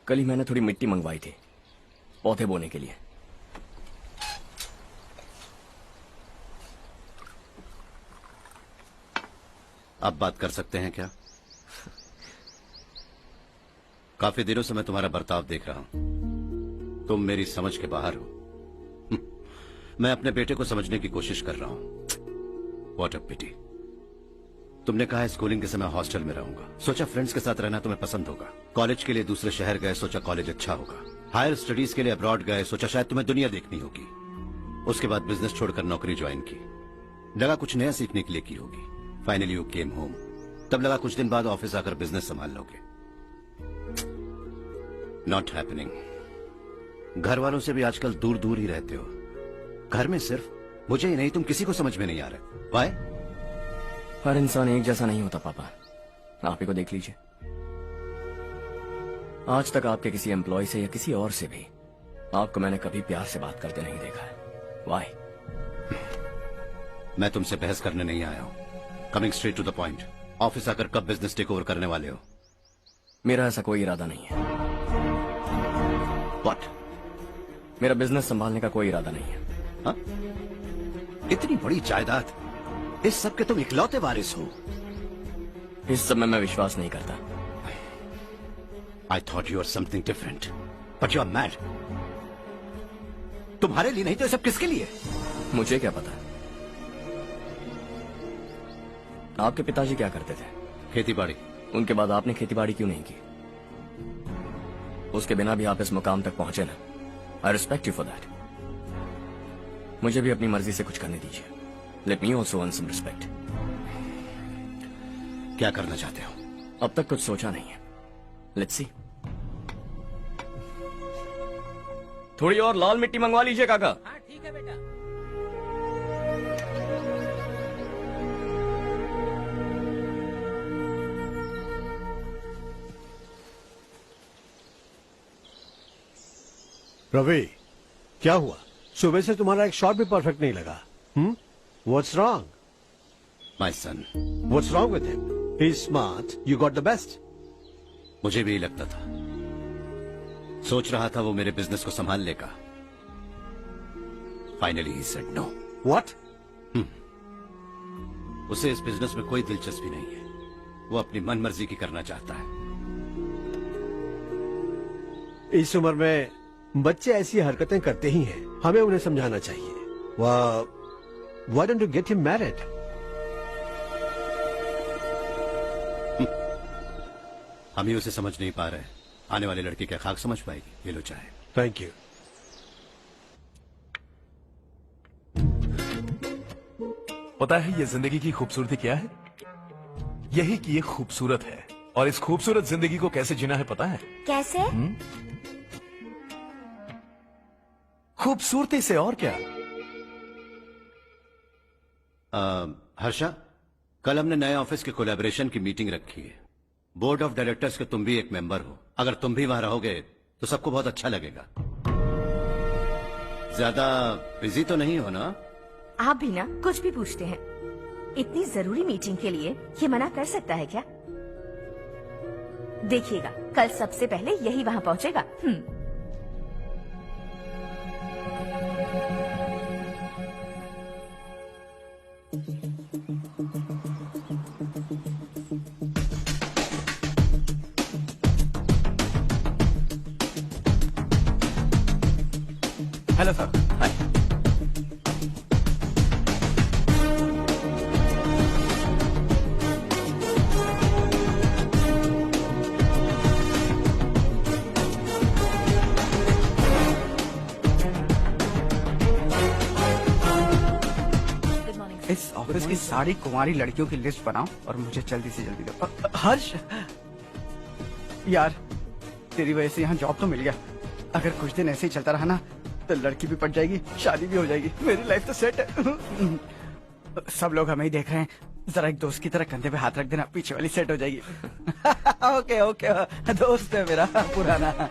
कल ही मैंने थोड़ी मिट्टी मंगवाई थी पौधे बोने के लिए। अब बात कर सकते हैं क्या? काफी दिनों से मैं तुम्हारा बर्ताव देख रहा हूं। तुम मेरी समझ के बाहर हो। मैं अपने बेटे को समझने की कोशिश कर रहा हूं। व्हाट अ पिटी। तुमने कहा स्कूलिंग के समय हॉस्टल में रहूंगा, सोचा फ्रेंड्स के साथ रहना तुम्हें पसंद होगा। कॉलेज के लिए दूसरे शहर गए, सोचा कॉलेज अच्छा होगा। हायर स्टडीज के लिए अब्रॉड गए, सोचा शायद तुम्हें दुनिया देखनी होगी। उसके बाद बिजनेस छोड़कर नौकरी ज्वाइन की, लगा कुछ नया सीखने के लिए की होगी। फाइनली यू केम होम, तब लगा कुछ दिन बाद ऑफिस आकर बिजनेस संभाल लोगे। Not happening. घर वालों से भी आजकल दूर दूर ही रहते हो। घर में सिर्फ मुझे ही नहीं, तुम किसी को समझ में नहीं आ रहे। वाई? हर इंसान एक जैसा नहीं होता पापा, आप ही को देख लीजिए। आज तक आपके किसी एम्प्लॉय से या किसी और से भी आपको मैंने कभी प्यार से बात करते नहीं देखा है। वाई? मैं तुमसे बहस करने नहीं आया हूं। Coming straight to the point, office आकर कब बिजनेस टेक ओवर करने वाले हो? मेरा ऐसा कोई इरादा नहीं है। व्हाट? मेरा बिजनेस संभालने का कोई इरादा नहीं है। हा? इतनी बड़ी जायदाद, इस सब के तुम इकलौते वारिस हो। इस सब में मैं विश्वास नहीं करता। I thought you were something different, but you are mad. तुम्हारे लिए नहीं तो ये सब किसके लिए? मुझे क्या पता। आपके पिताजी क्या करते थे? खेतीबाड़ी। उनके बाद आपने खेतीबाड़ी क्यों नहीं की? उसके बिना भी आप इस मुकाम तक पहुंचे ना। I respect you for that. मुझे भी अपनी मर्जी से कुछ करने दीजिए। Let me also earn some respect. क्या करना चाहते हो? अब तक कुछ सोचा नहीं है। Let's see. थोड़ी और लाल मिट्टी मंगवा लीजिए काका। हाँ ठीक है बेटा। रवि, क्या हुआ? सुबह से तुम्हारा एक शॉट भी परफेक्ट नहीं लगा। What's wrong? My son. What's wrong with him? He's smart. You got the best. मुझे भी लगता था, सोच रहा था वो मेरे बिजनेस को संभाल लेगा। Finally he said no. What? उसे इस बिजनेस में कोई दिलचस्पी नहीं है। वो अपनी मनमर्जी की करना चाहता है। इस उम्र में बच्चे ऐसी हरकतें करते ही हैं। हमें उन्हें समझाना चाहिए। Why don't you get him married? हम ही उसे समझ नहीं पा रहे। आने वाली लड़की क्या खाक समझ पाएगी? ये लो चाहे। Thank you. पता है ये जिंदगी की खूबसूरती क्या है? यही कि ये खूबसूरत है, और इस खूबसूरत जिंदगी को कैसे जीना है पता है? कैसे? खूबसूरती से, और क्या। हर्षा, कल हमने नए ऑफिस के कोलैबोरेशन की मीटिंग रखी है। बोर्ड ऑफ डायरेक्टर्स के तुम भी एक मेंबर हो। अगर तुम भी वहां रहोगे तो सबको बहुत अच्छा लगेगा। ज्यादा बिजी तो नहीं हो ना? आप भी ना कुछ भी पूछते हैं। इतनी जरूरी मीटिंग के लिए ये मना कर सकता है क्या? देखिएगा, कल सबसे पहले यही वहां पहुंचेगा। Hello sir. हाय। इस ऑफिस की सारी कुंवारी लड़कियों की लिस्ट बनाओ और मुझे जल्दी से जल्दी दो। हर्ष, यार तेरी वजह से यहाँ जॉब तो मिल गया। अगर कुछ दिन ऐसे ही चलता रहा ना तो लड़की भी पट जाएगी, शादी भी हो जाएगी, मेरी लाइफ तो सेट है। सब लोग हमें ही देख रहे हैं, जरा एक दोस्त की तरह कंधे पे हाथ रख देना, पीछे वाली सेट हो जाएगी। ओके ओके, दोस्त है मेरा पुराना।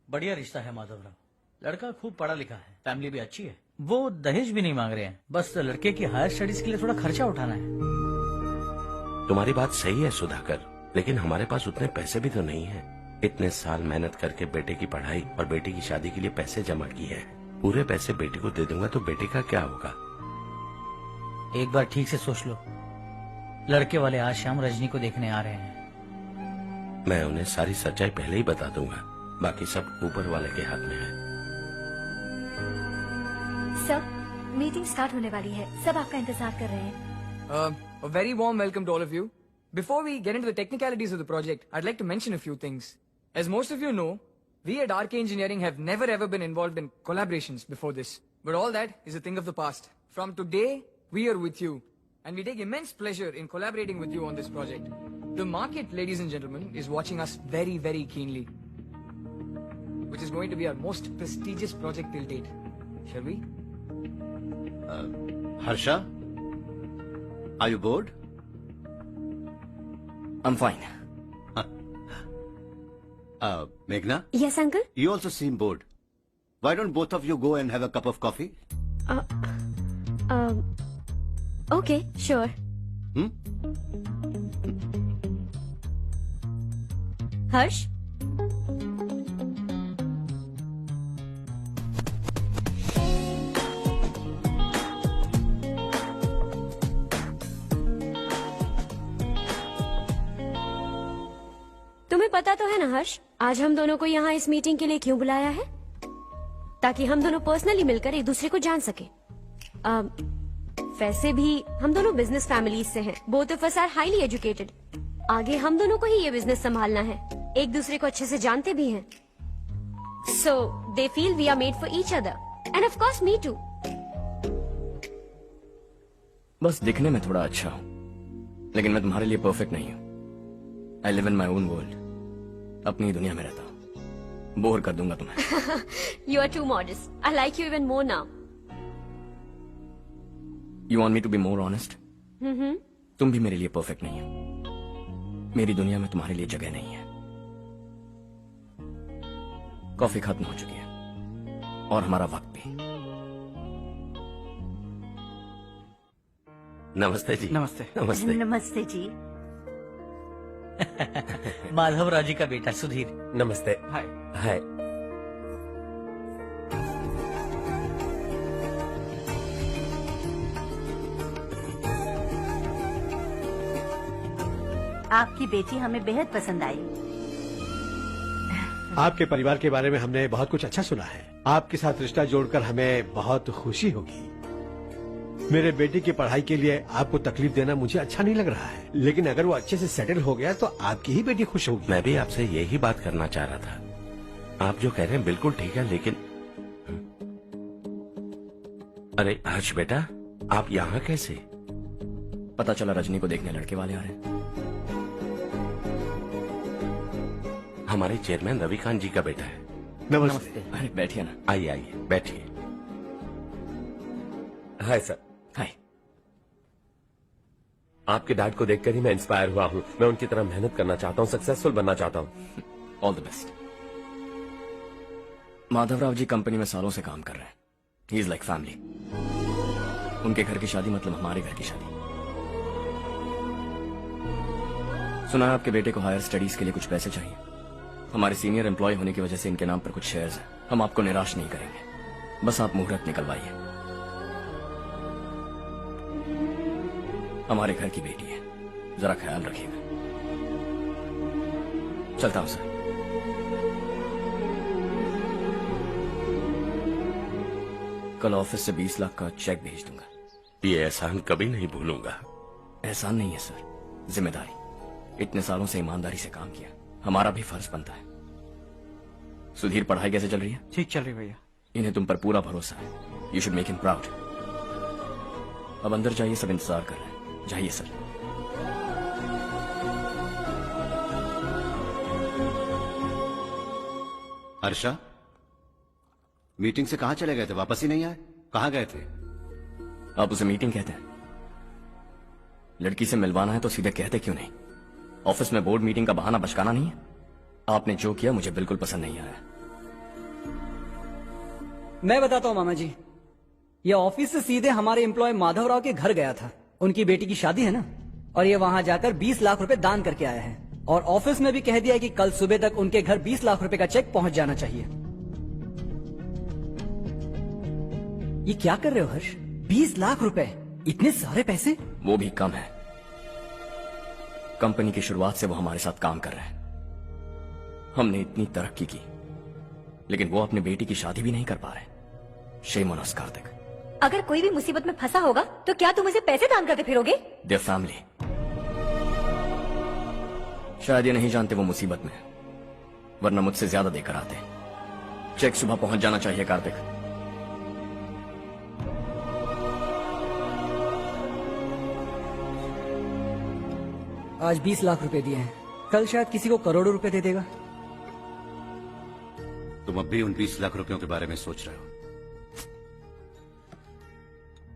बढ़िया रिश्ता है माधवराव। लड़का खूब पढ़ा लिखा है, फैमिली भी अच्छी है। वो दहेज भी नहीं मांग रहे हैं, बस लड़के की हायर स्टडीज के लिए थोड़ा खर्चा उठाना है। तुम्हारी बात सही है सुधाकर, लेकिन हमारे पास उतने पैसे भी तो नहीं है। इतने साल मेहनत करके बेटे की पढ़ाई और बेटे की शादी के लिए पैसे जमा किए हैं। पूरे पैसे बेटे को दे दूंगा तो बेटे का क्या होगा? एक बार ठीक से सोच लो, लड़के वाले आज शाम रजनी को देखने आ रहे हैं। मैं उन्हें सारी सच्चाई पहले ही बता दूंगा, बाकी सब ऊपर वाले के हाथ में है। सर, मीटिंग स्टार्ट होने वाली है, सब आपका इंतजार कर रहे हैं। A very warm welcome to all of you. Before we get into the technicalities of the project, I'd like to mention a few things. As most of you know, we at RK Engineering have never ever been involved in collaborations before this. But all that is a thing of the past. From today, we are with you. And we take immense pleasure in collaborating with you on this project. The market, ladies and gentlemen, is watching us very, very keenly. Which is going to be our most prestigious project till date. Shall we? Harsha, are you bored? I'm fine. Meghna, yes uncle. you also seem bored. Why don't both of you go and have a cup of coffee? Okay, sure. Hmm? हर्ष, तुम्हें पता तो है ना हर्ष, आज हम दोनों को यहाँ इस मीटिंग के लिए क्यों बुलाया है? ताकि हम दोनों पर्सनली मिलकर एक दूसरे को जान सके। वैसे भी हम दोनों बिजनेस फैमिलीज से हैं। Both of us are highly educated. आगे हम दोनों को ही ये बिजनेस संभालना है। एक दूसरे को अच्छे से जानते भी हैं। So they feel we are made for each other and of course me too. बस दिखने में थोड़ा अच्छा हूं, लेकिन मैं तुम्हारे लिए परफेक्ट नहीं हूं। I live in my own world. अपनी दुनिया में रहता हूं। बोर कर दूंगा तुम्हें। You are too modest. I like you even more now. You want me to be more honest? तुम भी मेरे लिए परफेक्ट नहीं हो। मेरी दुनिया में तुम्हारे लिए जगह नहीं है। कॉफी खत्म हो चुकी है और हमारा वक्त भी। नमस्ते जी। नमस्ते। नमस्ते। नमस्ते जी। माधवराव जी का बेटा सुधीर। नमस्ते। हाय। हाय। आपकी बेटी हमें बेहद पसंद आई। आपके परिवार के बारे में हमने बहुत कुछ अच्छा सुना है। आपके साथ रिश्ता जोड़कर हमें बहुत खुशी होगी। मेरे बेटे की पढ़ाई के लिए आपको तकलीफ देना मुझे अच्छा नहीं लग रहा है, लेकिन अगर वो अच्छे से सेटल हो गया तो आपकी ही बेटी खुश होगी। मैं भी आपसे यही बात करना चाह रहा था। आप जो कह रहे हैं बिल्कुल ठीक है, लेकिन अरे हर्ष बेटा, आप यहाँ कैसे? पता चला रजनी को देखने लड़के वाले आ रहे हैं। हमारे चेयरमैन रविकांत जी का बेटा है। नमस्ते। अरे बैठिए ना। आइए आइए बैठिए। Hi sir. हाय। आपके डैड को देखकर ही मैं इंस्पायर हुआ हूँ। मैं उनकी तरह मेहनत करना चाहता हूँ, सक्सेसफुल बनना चाहता हूँ। All the best. Madhavrao ji company में सालों से काम कर रहे हैं। He is like family. उनके घर की शादी मतलब हमारे घर की शादी। सुना है आपके बेटे को हायर स्टडीज के लिए कुछ पैसे चाहिए। हमारे सीनियर एम्प्लॉय होने की वजह से इनके नाम पर कुछ शेयर्स हैं। हम आपको निराश नहीं करेंगे, बस आप मुहूर्त निकलवाइए। हमारे घर की बेटी है, जरा ख्याल रखिएगा। चलता हूं सर। कल ऑफिस से 20 लाख का चेक भेज दूंगा। ये एहसान कभी नहीं भूलूंगा। एहसान नहीं है सर, जिम्मेदारी। इतने सालों से ईमानदारी से काम किया, हमारा भी फर्ज बनता है। सुधीर, पढ़ाई कैसे चल रही है? ठीक चल रही भैया। इन्हें तुम पर पूरा भरोसा है। You should make him proud. अब अंदर जाइए, सब इंतजार कर रहे हैं। जाइए सर। हर्षा, मीटिंग से कहाँ चले गए थे? वापस ही नहीं आए? कहाँ गए थे? आप उसे मीटिंग कहते हैं? लड़की से मिलवाना है तो सीधे कहते क्यों नहीं? ऑफिस में बोर्ड मीटिंग का बहाना बचकाना नहीं है। आपने जो किया मुझे बिल्कुल पसंद नहीं आया। मैं बताता हूँ मामा जी, ये ऑफिस से सीधे हमारे एम्प्लॉय माधवराव के घर गया था। उनकी बेटी की शादी है ना, और ये वहां जाकर 20 लाख रुपए दान करके आया है। और ऑफिस में भी कह दिया कि कल सुबह तक उनके घर 20 लाख रुपए का चेक पहुंच जाना चाहिए। ये क्या कर रहे हो हर्ष? 20 लाख रुपए, इतने सारे पैसे? वो भी कम है। कंपनी की शुरुआत से वो हमारे साथ काम कर रहे हैं। हमने इतनी तरक्की की, लेकिन वो अपने बेटी की शादी भी नहीं कर पा रहे। Shame on us Kartik. अगर कोई भी मुसीबत में फंसा होगा तो क्या तुम उसे पैसे दान करते फिरोगे? Their family. शायद ये नहीं जानते वो मुसीबत में, वरना मुझसे ज्यादा देकर आते। चेक सुबह पहुंच जाना चाहिए कार्तिक। आज 20 लाख रुपए दिए हैं, कल शायद किसी को करोड़ों रुपए दे देगा। तुम अब भी उन 20 लाख रुपयों के बारे में सोच रहे हो,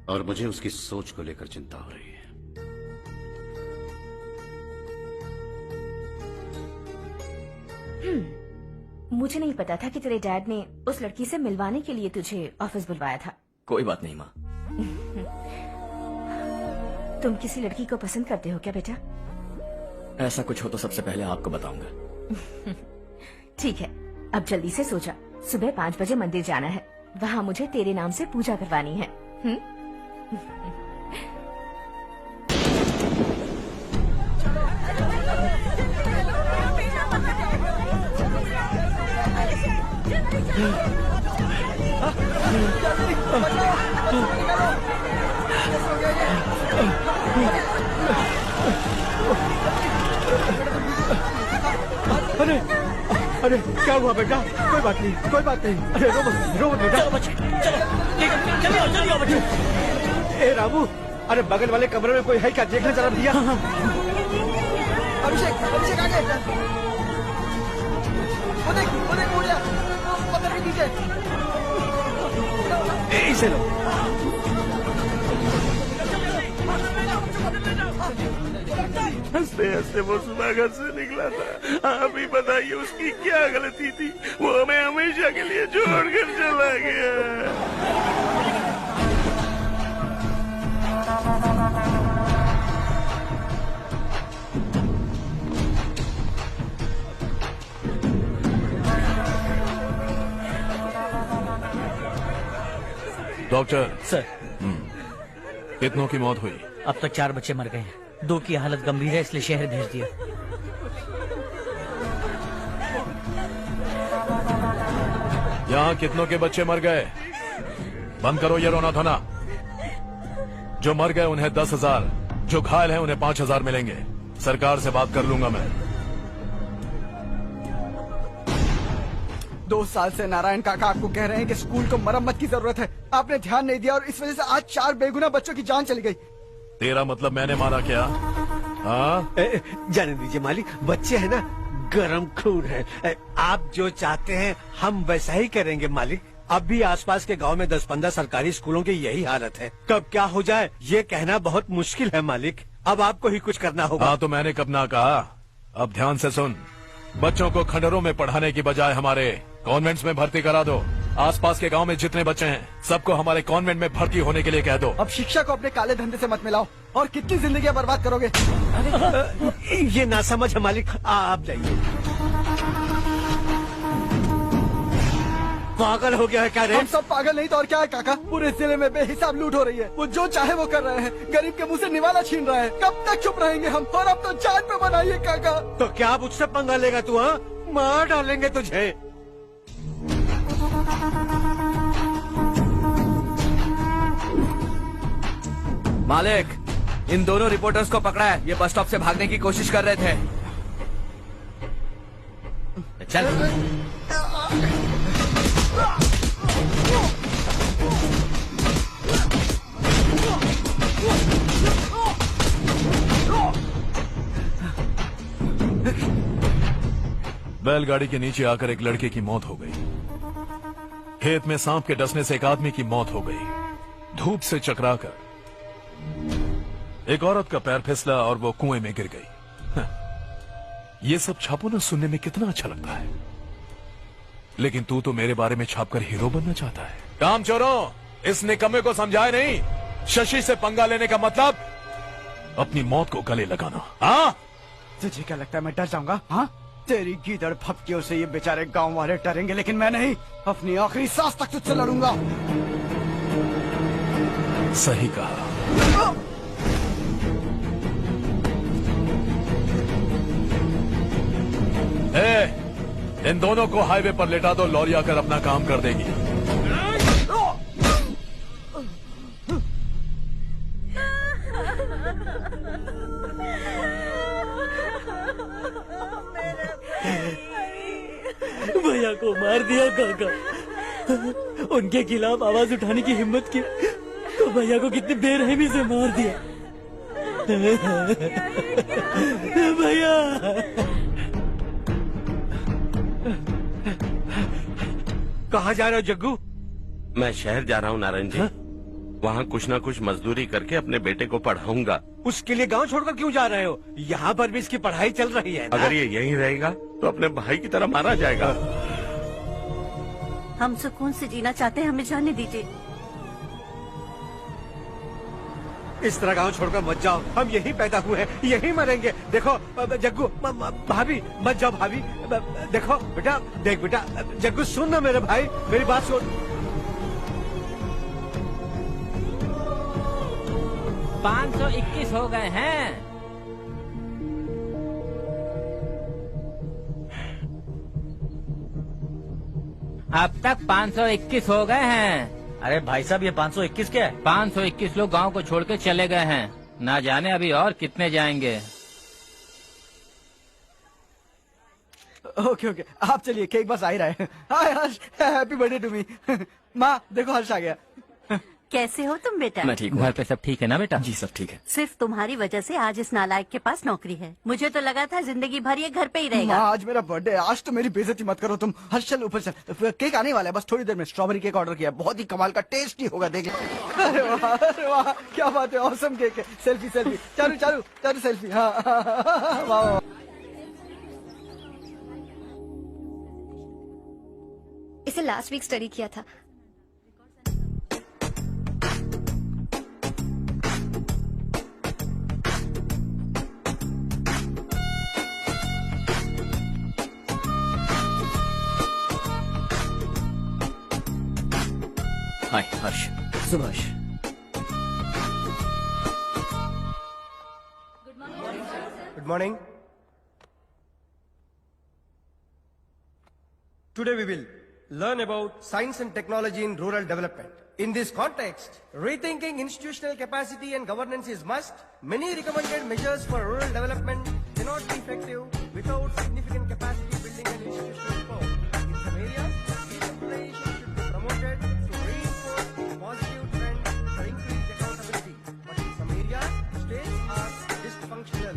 और मुझे उसकी सोच को लेकर चिंता हो रही है। मुझे नहीं पता था कि तेरे डैड ने उस लड़की से मिलवाने के लिए तुझे ऑफिस बुलवाया था। कोई बात नहीं माँ। तुम किसी लड़की को पसंद करते हो क्या बेटा? ऐसा कुछ हो तो सबसे पहले आपको बताऊंगा। ठीक है, अब जल्दी से सो जा। सुबह 5 बजे मंदिर जाना है, वहाँ मुझे तेरे नाम से पूजा करवानी है। अरे अरे क्या हुआ बेटा? कोई बात नहीं, कोई बात नहीं। अरे रो बेटा। चलो बच्चे, चलो जल्दी आओ बच्चे। ए रामू, अरे बगल वाले कमरे में कोई है क्या? देखना जरा भैया। अभिषेक, अभिषेक आगे। वो देख उड़ गया, वो पत्थर के नीचे। इसे लो। हंसते हंसते वो सुबह घर से निकला था। आप ही बताइए उसकी क्या गलती थी? वो हमें हमेशा के लिए छोड़कर चला गया। डॉक्टर सर, कितनों की मौत हुई? अब तक 4 बच्चे मर गए हैं, 2 की हालत गंभीर है, इसलिए शहर भेज दिया। यहाँ कितनों के बच्चे मर गए? बंद करो ये रोना धोना। जो मर गए उन्हें 10,000, जो घायल हैं उन्हें 5,000 मिलेंगे। सरकार से बात कर लूंगा मैं। 2 साल से नारायण काका आपको कह रहे हैं कि स्कूल को मरम्मत की जरूरत है। आपने ध्यान नहीं दिया और इस वजह से आज 4 बेगुनाह बच्चों की जान चली गई। तेरा मतलब मैंने मारा क्या? हाँ, जाने दीजिए मालिक, बच्चे हैं ना, गरम खून है। आप जो चाहते हैं हम वैसा ही करेंगे मालिक। अब भी आसपास के गांव में 10-15 सरकारी स्कूलों की यही हालत है। कब क्या हो जाए ये कहना बहुत मुश्किल है मालिक। अब आपको ही कुछ करना होगा। हाँ तो मैंने कब ना कहा? अब ध्यान से सुन, बच्चों को खंडरों में पढ़ाने की बजाय हमारे कॉन्वेंट्स में भर्ती करा दो। आसपास के गांव में जितने बच्चे हैं सबको हमारे कॉन्वेंट में भर्ती होने के लिए कह दो। अब शिक्षा को अपने काले धंधे से मत मिलाओ, और कितनी जिंदगियां बर्बाद करोगे? ये ना समझ है मालिक, आप जाइए। पागल हो गया है क्या रे? हम सब पागल नहीं तो और क्या है काका? पूरे जिले में बेहिसाब लूट हो रही है। वो जो चाहे वो कर रहे हैं, गरीब के मुंह से निवाला छीन रहा है। कब तक चुप रहेंगे हम? और अब तो जान पे बनाइए काका। तो क्या मुझसे पंगा लेगा तू? हाँ, मार डालेंगे तुझे। मालिक, इन दोनों रिपोर्टर्स को पकड़ा है। ये बस स्टॉप से भागने की कोशिश कर रहे थे। चल। बैलगाड़ी के नीचे आकर एक लड़के की मौत हो गई। खेत में सांप के डसने से एक आदमी की मौत हो गई। धूप से चकराकर एक औरत का पैर फिसला और वो कुएं में गिर गई। ये सब छापो ना, सुनने में कितना अच्छा लगता है, लेकिन तू तो मेरे बारे में छापकर हीरो बनना चाहता है। काम चोरों, इस निकम्मे को समझाए नहीं। शशि से पंगा लेने का मतलब अपनी मौत को गले लगाना। हाँ, तुझे क्या लगता है मैं डर जाऊंगा? हाँ, तेरी गीदड़ फपटियों से ये बेचारे गांव वाले डरेंगे, लेकिन मैं नहीं। अपनी आखिरी सांस तक तुझसे लड़ूंगा। सही कहा। इन दोनों को हाईवे पर लेटा दो, लॉरी आकर अपना काम कर देगी। भैया को मार दिया काका। उनके खिलाफ आवाज उठाने की हिम्मत की तो भैया को कितनी बेरहमी से मार दिया। भैया कहाँ जा रहे हो जग्गू? मैं शहर जा रहा हूँ नारायण जी। वहाँ कुछ ना कुछ मजदूरी करके अपने बेटे को पढ़ाऊंगा। उसके लिए गांव छोड़कर क्यों जा रहे हो? यहाँ पर भी इसकी पढ़ाई चल रही है ना? अगर ये यहीं रहेगा तो अपने भाई की तरह मारा जाएगा। हम सुकून से जीना चाहते हैं, हमें जाने दीजिए। इस तरह गांव छोड़कर मत जाओ, हम यहीं पैदा हुए हैं, यहीं मरेंगे। देखो जग्गू, भाभी मत जाओ भाभी। देखो बेटा, देख बेटा, जग्गू सुन ना मेरे भाई, मेरी बात सुन। 521 हो गए हैं। अब तक 521 हो गए हैं। अरे भाई साहब, ये 521 क्या है? 521 लोग गांव को छोड़ के चले गए हैं। ना जाने अभी और कितने जाएंगे। ओके ओके, आप चलिए, केक बस आ ही रहा है। हाय हर्ष, हैप्पी बर्थडे टू मी। माँ देखो, हर्ष आ गया। कैसे हो तुम बेटा? मैं ठीक हूँ। घर पे सब ठीक है ना बेटा? जी सब ठीक है। सिर्फ तुम्हारी वजह से आज इस नालायक के पास नौकरी है। मुझे तो लगा था जिंदगी भर ये घर पे ही रहेगा। माँ आज मेरा बर्थडे है, आज तो मेरी बेइज्जती मत करो तुम। हर्ष चल ऊपर चल, केक आने वाला है, बस थोड़ी देर में। स्ट्रॉबेरी केक ऑर्डर किया, बहुत ही कमाल का टेस्टी होगा, देख ले। अरे वाह क्या बात है, ऑसम केक है। Selfie selfie, Charu Charu Charu selfie. हाँ वाह। इसे लास्ट वीक स्टडी किया था। Hi Harsh. Subhash, Good morning. Today we will learn about science and technology in rural development. In this context, rethinking institutional capacity and governance is must. Many recommended measures for rural development cannot be effective without significant capacity building and institutional reform. In some areas, decentralization should be promoted to reinforce the positive trend for increased accountability. But in some areas, states are dysfunctional.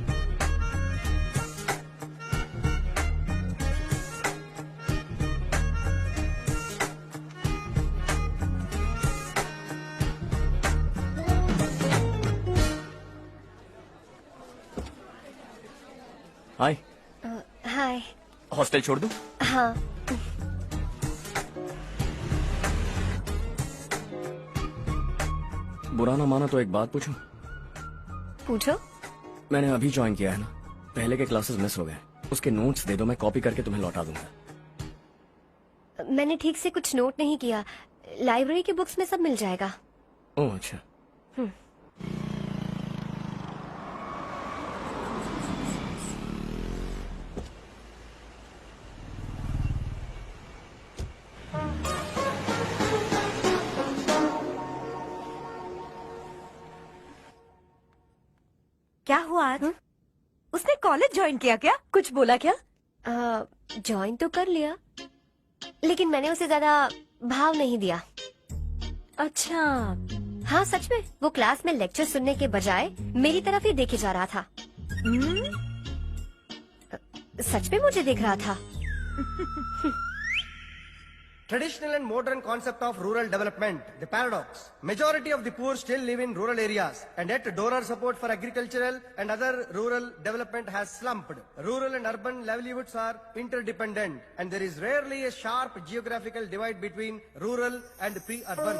Hi. Hi. Hostel छोड़ दूं? हाँ। बुरा ना माना तो एक बात पूछूं? पूछो। मैंने अभी ज्वाइन किया है ना, पहले के क्लासेस मिस हो गए। उसके नोट्स दे दो, मैं कॉपी करके तुम्हें लौटा दूंगा। मैंने ठीक से कुछ नोट नहीं किया। लाइब्रेरी की बुक्स में सब मिल जाएगा। ओह अच्छा। क्या हुआ आज? उसने कॉलेज ज्वाइन किया क्या? कुछ बोला क्या? ज्वाइन तो कर लिया, लेकिन मैंने उसे ज्यादा भाव नहीं दिया। अच्छा। हाँ सच में, वो क्लास में लेक्चर सुनने के बजाय मेरी तरफ ही देखे जा रहा था। सच में मुझे देख रहा था। Traditional and modern concept of rural development, the paradox. Majority of the poor still live in rural areas, and yet donor support for agricultural and other rural development has slumped. Rural and urban livelihoods are interdependent, and there is rarely a sharp geographical divide between rural and pre-urban.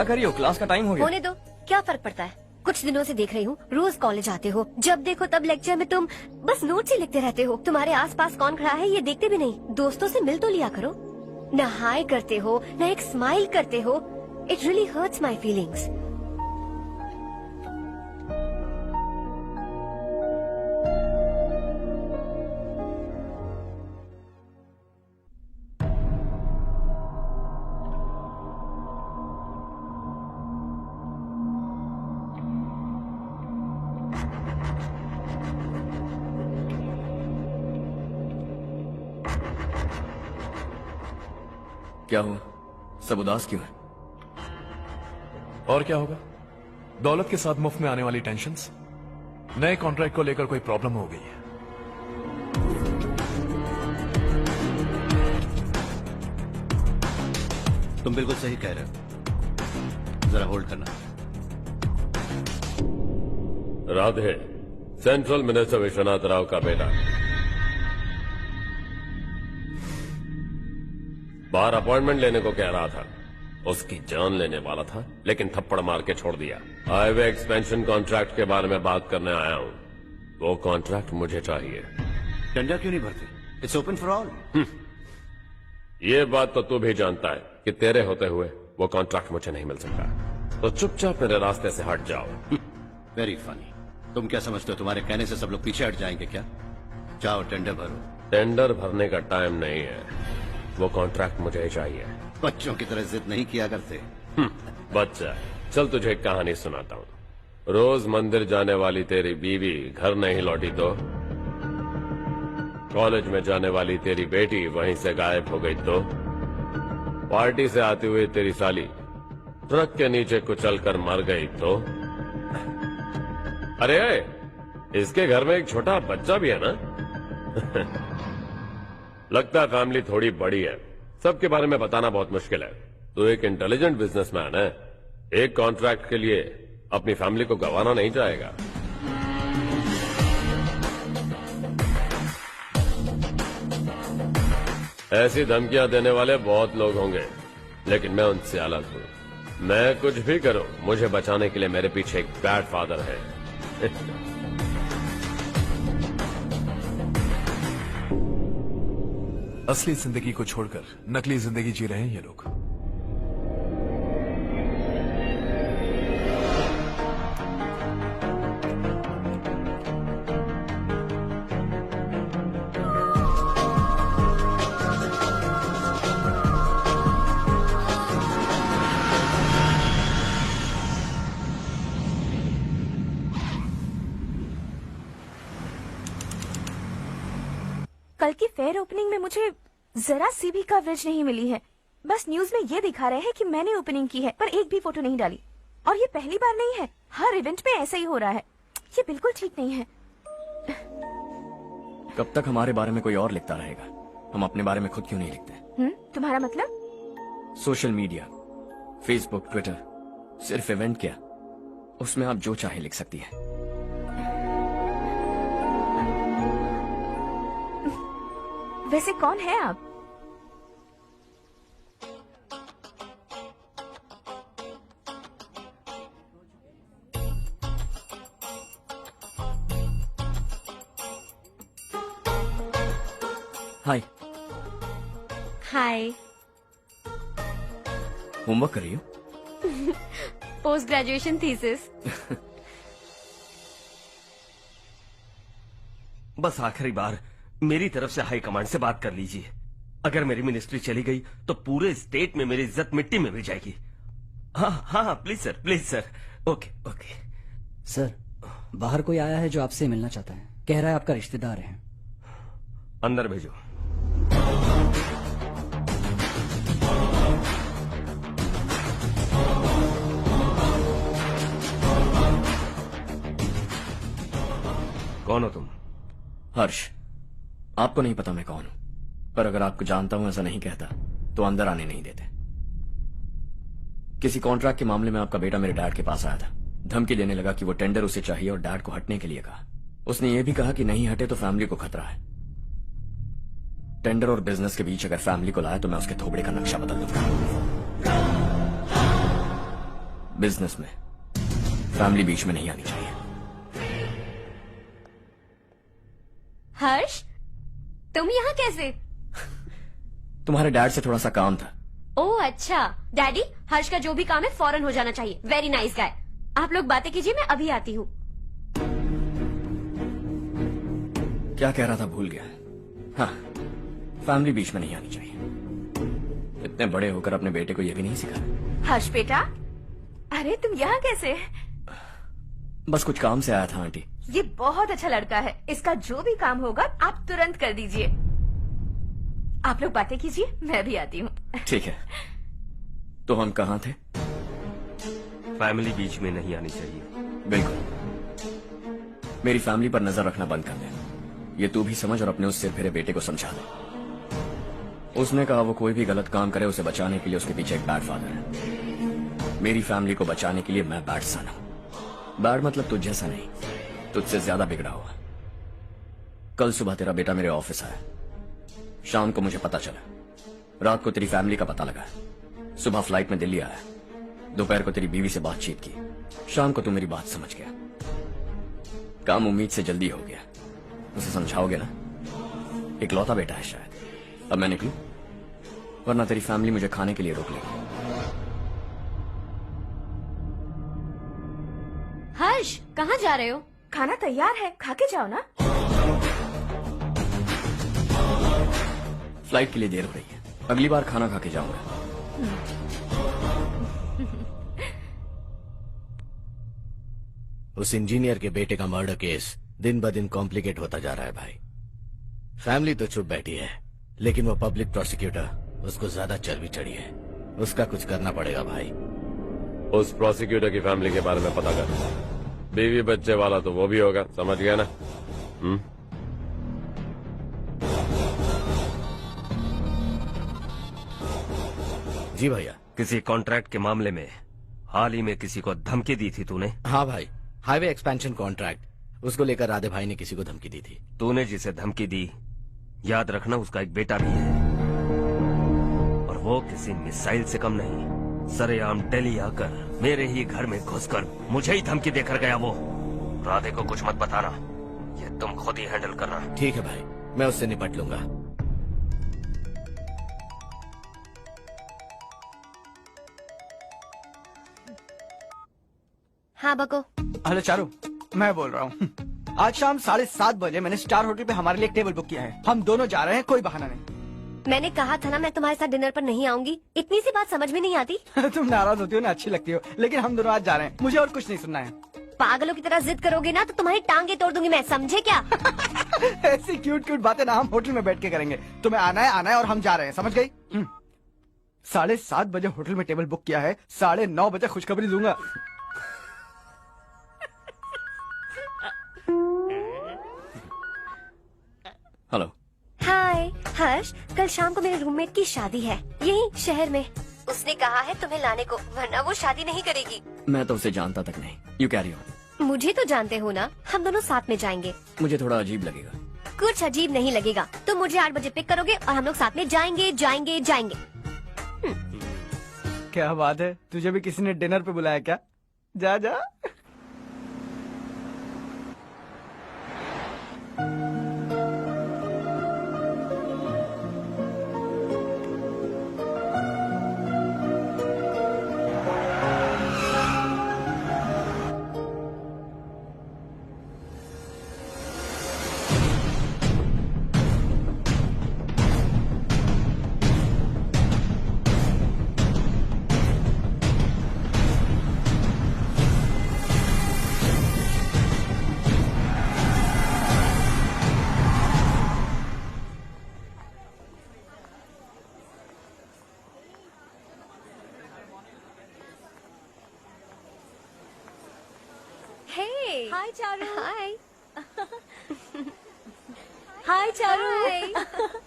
क्या करियो, class का time हो गया। होने दो, क्या फर्क पड़ता है। कुछ दिनों से देख रही हूँ, रोज कॉलेज आते हो, जब देखो तब लेक्चर में तुम बस नोट्स ही लिखते रहते हो। तुम्हारे आसपास कौन खड़ा है ये देखते भी नहीं। दोस्तों से मिल तो लिया करो। न हाय करते हो, न एक स्माइल करते हो। It really hurts my feelings. क्या हुआ, सब उदास क्यों है? और क्या होगा, दौलत के साथ मुफ्त में आने वाली टेंशन्स। नए कॉन्ट्रैक्ट को लेकर कोई प्रॉब्लम हो गई है। तुम बिल्कुल सही कह रहे हो, जरा होल्ड करना। राधे, सेंट्रल मिनिस्टर विश्वनाथ राव का बेटा बाहर अपॉइंटमेंट लेने को कह रहा था। उसकी जान लेने वाला था, लेकिन थप्पड़ मार के छोड़ दिया। हाईवे एक्सपेंशन कॉन्ट्रैक्ट के बारे में बात करने आया हूं। वो कॉन्ट्रैक्ट मुझे चाहिए। टेंडर क्यों नहीं भरते? It's open for all. ये बात तो तू भी जानता है कि तेरे होते हुए वो कॉन्ट्रैक्ट मुझे नहीं मिल सकता। तो चुपचाप मेरे रास्ते से हट जाओ। Very funny. तुम क्या समझते हो, तुम्हारे कहने से सब लोग पीछे हट जाएंगे क्या? जाओ टेंडर भरो। टेंडर भरने का टाइम नहीं है, वो कॉन्ट्रैक्ट मुझे चाहिए। बच्चों की तरह जिद नहीं किया करते। बच्चा, चल तुझे एक कहानी सुनाता हूँ। रोज मंदिर जाने वाली तेरी बीवी घर नहीं लौटी तो, कॉलेज में जाने वाली तेरी बेटी वहीं से गायब हो गई तो, पार्टी से आती हुई तेरी साली ट्रक के नीचे कुचलकर मर गई तो। अरे इसके घर में एक छोटा बच्चा भी है ना। लगता है फैमिली थोड़ी बड़ी है, सबके बारे में बताना बहुत मुश्किल है। तो एक इंटेलिजेंट बिजनेसमैन है, एक कॉन्ट्रैक्ट के लिए अपनी फैमिली को गंवाना नहीं चाहेगा। ऐसी धमकियां देने वाले बहुत लोग होंगे, लेकिन मैं उनसे अलग हूं। मैं कुछ भी करूं, मुझे बचाने के लिए मेरे पीछे एक बैड फादर है। असली जिंदगी को छोड़कर नकली जिंदगी जी रहे हैं ये लोग। कल की फेयर ओपनिंग में मुझे जरा सी भी कवरेज नहीं मिली है। बस न्यूज में ये दिखा रहे हैं कि मैंने ओपनिंग की है, पर एक भी फोटो नहीं डाली। और ये पहली बार नहीं है, हर इवेंट में ऐसा ही हो रहा है। ये बिल्कुल ठीक नहीं है। कब तक हमारे बारे में कोई और लिखता रहेगा? हम अपने बारे में खुद क्यों नहीं लिखते? तुम्हारा मतलब? सोशल मीडिया, फेसबुक, ट्विटर, सिर्फ इवेंट क्या, उसमें आप जो चाहे लिख सकती है। वैसे कौन है आप? हाय। हाय। होमवर्क कर रही हो? Post graduation thesis. बस आखिरी बार मेरी तरफ से हाई कमांड से बात कर लीजिए। अगर मेरी मिनिस्ट्री चली गई तो पूरे स्टेट में मेरी इज्जत मिट्टी में मिल जाएगी। हाँ हाँ please sir, please sir. Okay okay. Sir, बाहर कोई आया है जो आपसे मिलना चाहता है। कह रहा है आपका रिश्तेदार है। अंदर भेजो। कौन हो तुम? हर्ष। आपको नहीं पता मैं कौन हूं, पर अगर आपको जानता हूं ऐसा नहीं कहता तो अंदर आने नहीं देते। किसी कॉन्ट्रैक्ट के मामले में आपका बेटा मेरे डैड के पास आया था। धमकी देने लगा कि वो टेंडर उसे चाहिए और डैड को हटने के लिए कहा। उसने ये भी कहा कि नहीं हटे तो फैमिली को खतरा है। टेंडर और बिजनेस के बीच अगर फैमिली को लाया तो मैं उसके थोबड़े का नक्शा बदल दूंगा। बिजनेस में फैमिली बीच में नहीं आनी चाहिए। हर्ष, तुम यहाँ कैसे? तुम्हारे डैड से थोड़ा सा काम था। ओह अच्छा। डैडी, हर्ष का जो भी काम है फौरन हो जाना चाहिए। Very nice guy. आप लोग बातें कीजिए, मैं अभी आती हूँ। क्या कह रहा था भूल गया। हाँ, फैमिली बीच में नहीं आनी चाहिए। इतने बड़े होकर अपने बेटे को यह भी नहीं सिखाया। हर्ष बेटा, अरे तुम यहाँ कैसे? बस कुछ काम से आया था आंटी। ये बहुत अच्छा लड़का है, इसका जो भी काम होगा आप तुरंत कर दीजिए। आप लोग बातें कीजिए, मैं भी आती हूँ। ठीक है। तो हम कहाँ थे? फैमिली बीच में नहीं आनी चाहिए। बिल्कुल। मेरी फैमिली पर नजर रखना बंद कर दे। ये तू भी समझ और अपने उस सिर फिरे बेटे को समझा दे। उसने कहा वो कोई भी गलत काम करे उसे बचाने के लिए उसके पीछे एक बैड फादर है। मेरी फैमिली को बचाने के लिए मैं बैड सन हूं। बैड मतलब तुझ जैसा नहीं, तुझसे ज्यादा बिगड़ा हुआ। कल सुबह तेरा बेटा मेरे ऑफिस आया। शाम को मुझे पता चला। रात को तेरी फैमिली का पता लगा। सुबह फ्लाइट में दिल्ली आया। दोपहर को तेरी बीवी से बातचीत की। शाम को तू मेरी बात समझ गया। काम उम्मीद से जल्दी हो गया। उसे समझाओगे ना? इकलौता बेटा है शायद। अब मैं निकलूं, वरना तेरी फैमिली मुझे खाने के लिए रोक लेगी। हर्ष, कहाँ जा रहे हो? खाना तैयार है, खा के जाओ ना। फ्लाइट के लिए देर हो रही है, अगली बार खाना खा के जाऊंगा। उस इंजीनियर के बेटे का मर्डर केस दिन ब दिन कॉम्प्लिकेट होता जा रहा है भाई। फैमिली तो चुप बैठी है, लेकिन वो पब्लिक प्रोसिक्यूटर, उसको ज्यादा चर्बी चढ़ी है। उसका कुछ करना पड़ेगा भाई। उस प्रोसिक्यूटर की फैमिली के बारे में पता कर। बीवी बच्चे वाला तो वो भी होगा, समझ गया ना? जी भैया। किसी कॉन्ट्रैक्ट के मामले में हाल ही में किसी को धमकी दी थी तूने? हाँ भाई, हाईवे एक्सपेंशन कॉन्ट्रैक्ट, उसको लेकर राधे भाई ने किसी को धमकी दी थी। तूने जिसे धमकी दी, याद रखना उसका एक बेटा भी है, और वो किसी मिसाइल से कम नहीं। सरेआम दिल्ली आकर मेरे ही घर में घुसकर मुझे ही धमकी देकर गया वो। राधे को कुछ मत बताना, ये तुम खुद ही हैंडल करना। ठीक है भाई, मैं उससे निपट लूंगा। हाँ बको। हेलो चारू, मैं बोल रहा हूँ। आज शाम 7:30 बजे मैंने स्टार होटल पे हमारे लिए एक टेबल बुक किया है। हम दोनों जा रहे हैं, कोई बहाना नहीं। मैंने कहा था ना मैं तुम्हारे साथ डिनर पर नहीं आऊंगी। इतनी सी बात समझ में नहीं आती? तुम नाराज होती हो ना, अच्छी लगती हो, लेकिन हम दोनों आज जा रहे हैं। मुझे और कुछ नहीं सुनना है। पागलों की तरह जिद करोगे ना तो तुम्हारी टांगे तोड़ दूंगी मैं, समझे क्या? ऐसी क्यूट क्यूट बातें ना हम होटल में बैठ के करेंगे। तुम्हें आना है और हम जा रहे हैं, समझ गई? 7:30 बजे होटल में टेबल बुक किया है, 9:30 बजे खुशखबरी दूंगा। हेलो। हाय हर्ष, कल शाम को मेरे रूममेट की शादी है यही शहर में। उसने कहा है तुम्हें लाने को, वरना वो शादी नहीं करेगी। मैं तो उसे जानता तक नहीं। You carry on. मुझे तो जानते हो ना, हम दोनों साथ में जाएंगे। मुझे थोड़ा अजीब लगेगा। कुछ अजीब नहीं लगेगा। तुम मुझे 8 बजे पिक करोगे और हम लोग साथ में जाएंगे जाएंगे जाएंगे। क्या बात है, तुझे भी किसी ने डिनर पे बुलाया क्या? जा जा। Hey. हाय चारू। Hi. हाय चारू।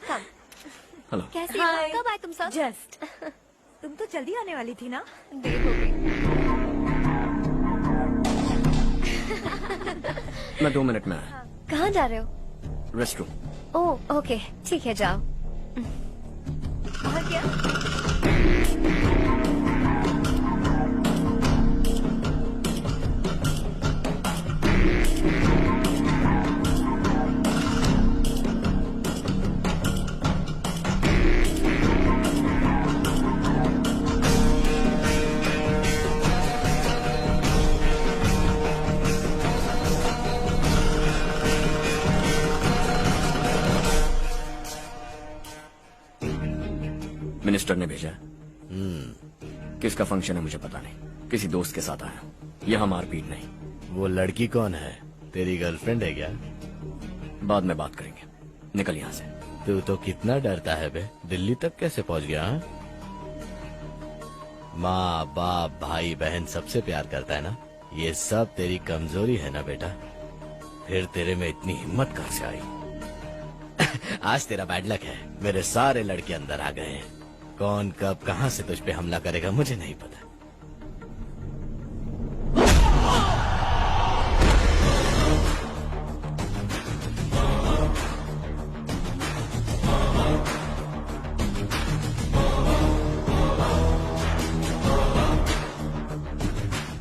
Come. हेलो। कैसे हो? कब आए तुम सब? जस्ट। तुम तो जल्दी आने वाली थी ना? देर हो गई। मैं 2 मिनट में आया। कहाँ जा रहे हो? Rest room. ओह ओके, ठीक है जाओ। और क्या? मिनिस्टर ने भेजा है। किसका फंक्शन है मुझे पता नहीं, किसी दोस्त के साथ आया हूं। यहाँ मारपीट नहीं। वो लड़की कौन है? तेरी गर्लफ्रेंड है क्या? बाद में बात करेंगे, निकल यहाँ से। तू तो कितना डरता है बे, दिल्ली तक कैसे पहुँच गया? हाँ? माँ बाप भाई बहन सबसे प्यार करता है ना, ये सब तेरी कमजोरी है ना बेटा। फिर तेरे में इतनी हिम्मत कहाँ से आई? आज तेरा बैड लक है, मेरे सारे लड़के अंदर आ गए हैं। कौन कब कहाँ से तुझ पे हमला करेगा मुझे नहीं पता।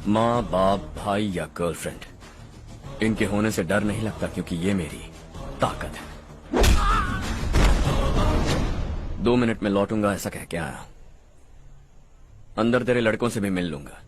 माँ बाप भाई या गर्लफ्रेंड, इनके होने से डर नहीं लगता, क्योंकि ये मेरी ताकत है। 2 मिनट में लौटूंगा ऐसा कह के आया। अंदर तेरे लड़कों से भी मिल लूंगा।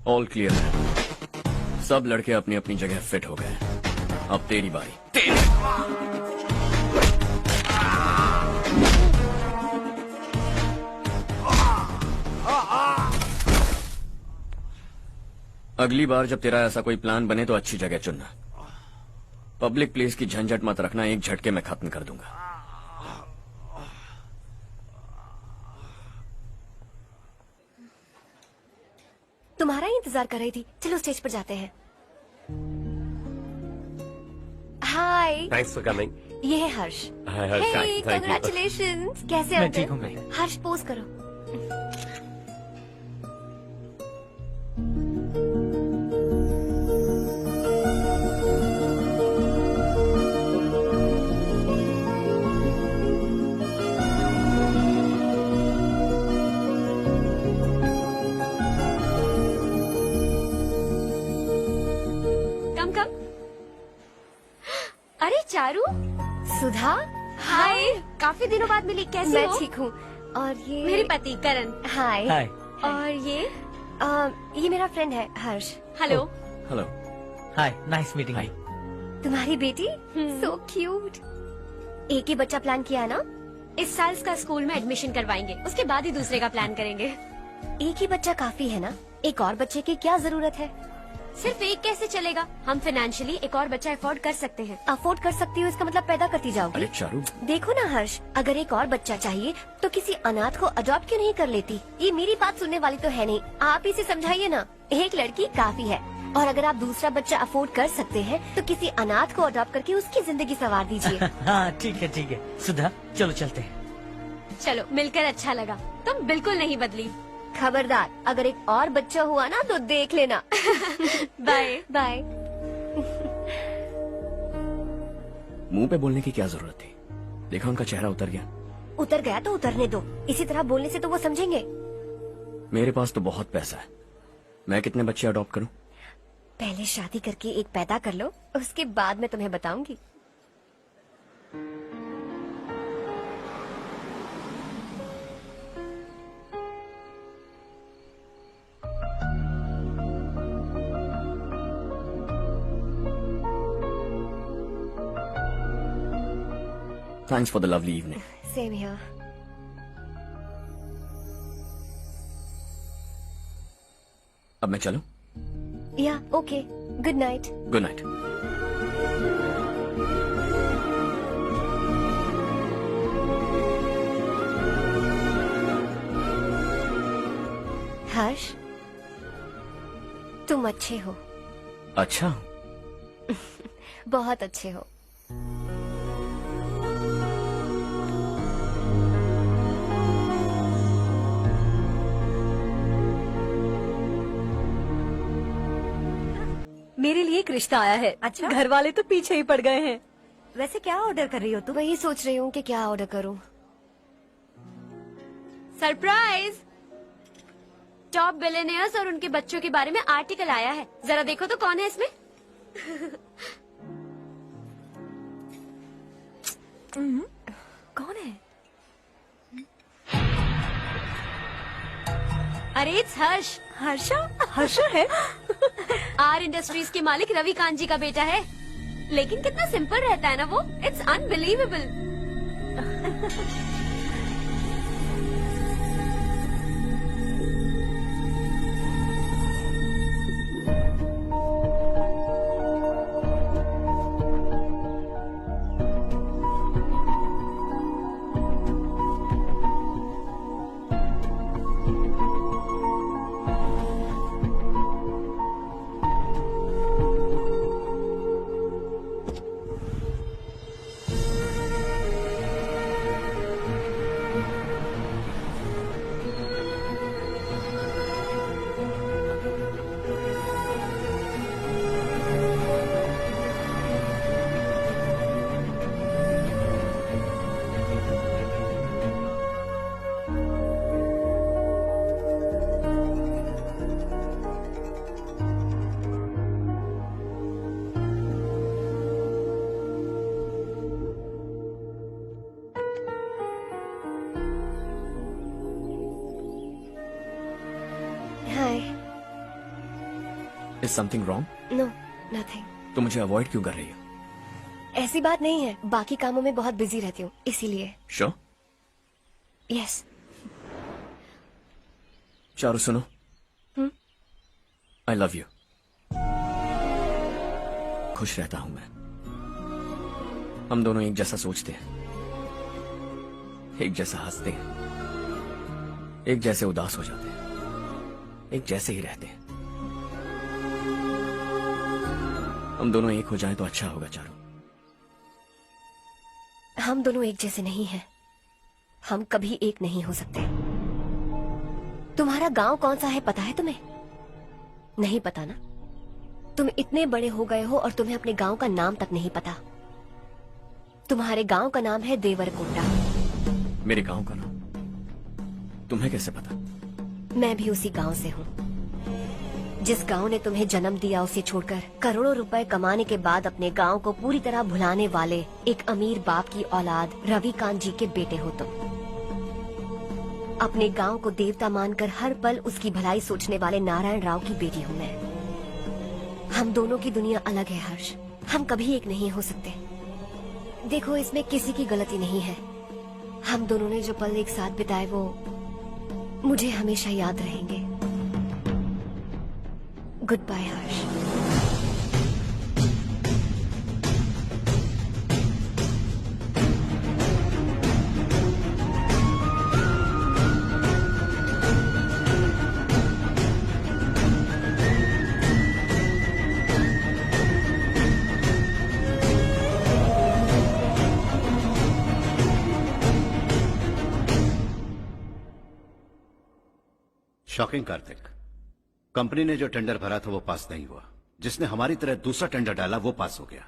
ऑल क्लियर है। सब लड़के अपनी अपनी जगह फिट हो गए। अब तेरी बारी। अगली बार जब तेरा ऐसा कोई प्लान बने तो अच्छी जगह चुनना। पब्लिक प्लेस की झंझट मत रखना, एक झटके में खत्म कर दूंगा। तुम्हारा ही इंतजार कर रही थी। चलो स्टेज पर जाते हैं। हाय, थैंक्स फॉर कमिंग। ये है हर्ष। हाय हर्ष, थैंक यू। कांग्रेचुलेशंस। कैसे मैं ठीक हूँ बेटे। हर्ष पोज करो। अरे चारू, सुधा, हाय। काफी दिनों बाद मिली, कैसी हो? मैं ठीक हूँ। और ये मेरे पति करण। हाय। हाय। और ये मेरा फ्रेंड है Harsh. Hello. Hello. Hi, nice meeting you. तुम्हारी बेटी सो क्यूट। एक ही बच्चा प्लान किया है ना? इस साल इसका स्कूल में एडमिशन करवाएंगे, उसके बाद ही दूसरे का प्लान करेंगे। एक ही बच्चा काफी है ना? एक और बच्चे की क्या जरूरत है? सिर्फ एक कैसे चलेगा? हम फाइनेंशियली एक और बच्चा अफोर्ड कर सकते हैं। अफोर्ड कर सकती हो इसका मतलब पैदा करती जाओगी। अरे चारू, देखो ना हर्ष, अगर एक और बच्चा चाहिए तो किसी अनाथ को अडॉप्ट क्यों नहीं कर लेती? ये मेरी बात सुनने वाली तो है नहीं, आप इसे समझाइए ना। एक लड़की काफी है, और अगर आप दूसरा बच्चा अफोर्ड कर सकते हैं तो किसी अनाथ को अडॉप्ट करके उसकी जिंदगी संवार दीजिए। हाँ ठीक है ठीक है। सुधा चलो चलते हैं। चलो, मिलकर अच्छा लगा। तुम बिल्कुल नहीं बदली। खबरदार, अगर एक और बच्चा हुआ ना तो देख लेना। Bye bye. मुंह पे बोलने की क्या जरूरत थी? देखा उनका चेहरा उतर गया। उतर गया तो उतरने दो, इसी तरह बोलने से तो वो समझेंगे। मेरे पास तो बहुत पैसा है, मैं कितने बच्चे अडॉप्ट करूं? पहले शादी करके एक पैदा कर लो, उसके बाद मैं तुम्हें बताऊंगी। Thanks for the lovely evening. Same here. अब मैं चलूं? Yeah, okay. Good night. Good night. Harsh, तुम अच्छे हो, अच्छा, बहुत अच्छे हो। मेरे लिए एक रिश्ता आया है। अच्छा? घर वाले तो पीछे ही पड़ गए हैं। वैसे क्या ऑर्डर कर रही हो तुम? वही सोच रही हूँ कि क्या ऑर्डर करूँ। सरप्राइज! टॉप बिलियनियर्स और उनके बच्चों के बारे में आर्टिकल आया है, जरा देखो तो कौन है इसमें। कौन है? अरे इट्स हर्ष। हर्षा? हर्षा है? आर इंडस्ट्रीज के मालिक रवि कांत जी का बेटा है। लेकिन कितना सिंपल रहता है ना वो, it's unbelievable. Hi. Is something wrong? No, nothing. तो मुझे अवॉइड क्यों कर रही हो? ऐसी बात नहीं है, बाकी कामों में बहुत बिजी रहती हूँ इसीलिए। श्योर? यस। चारू सुनो, आई लव यू। खुश रहता हूं मैं। हम दोनों एक जैसा सोचते हैं, एक जैसा हंसते हैं, एक जैसे उदास हो जाते हैं, एक जैसे ही रहते हैं। हम दोनों एक हो जाएं तो अच्छा होगा चारू। हम दोनों एक जैसे नहीं हैं। हम कभी एक नहीं हो सकते। तुम्हारा गांव कौन सा है पता है तुम्हें? नहीं पता ना? तुम इतने बड़े हो गए हो और तुम्हें अपने गांव का नाम तक नहीं पता। तुम्हारे गांव का नाम है देवरकोटा। मेरे गांव का नाम तुम्हें कैसे पता? मैं भी उसी गांव से हूँ। जिस गांव ने तुम्हें जन्म दिया उसे छोड़कर करोड़ों रुपए कमाने के बाद अपने गांव को पूरी तरह भुलाने वाले एक अमीर बाप की औलाद रवि कांत जी के बेटे हो तुम। अपने गांव को देवता मानकर हर पल उसकी भलाई सोचने वाले नारायण राव की बेटी हूँ मैं। हम दोनों की दुनिया अलग है हर्ष, हम कभी एक नहीं हो सकते। देखो इसमें किसी की गलती नहीं है। हम दोनों ने जो पल एक साथ बिताए वो मुझे हमेशा याद रहेंगे। गुड बाय हर्ष। शॉकिंग कार्तिक, कंपनी ने जो टेंडर भरा था वो पास नहीं हुआ। जिसने हमारी तरह दूसरा टेंडर डाला वो पास हो गया।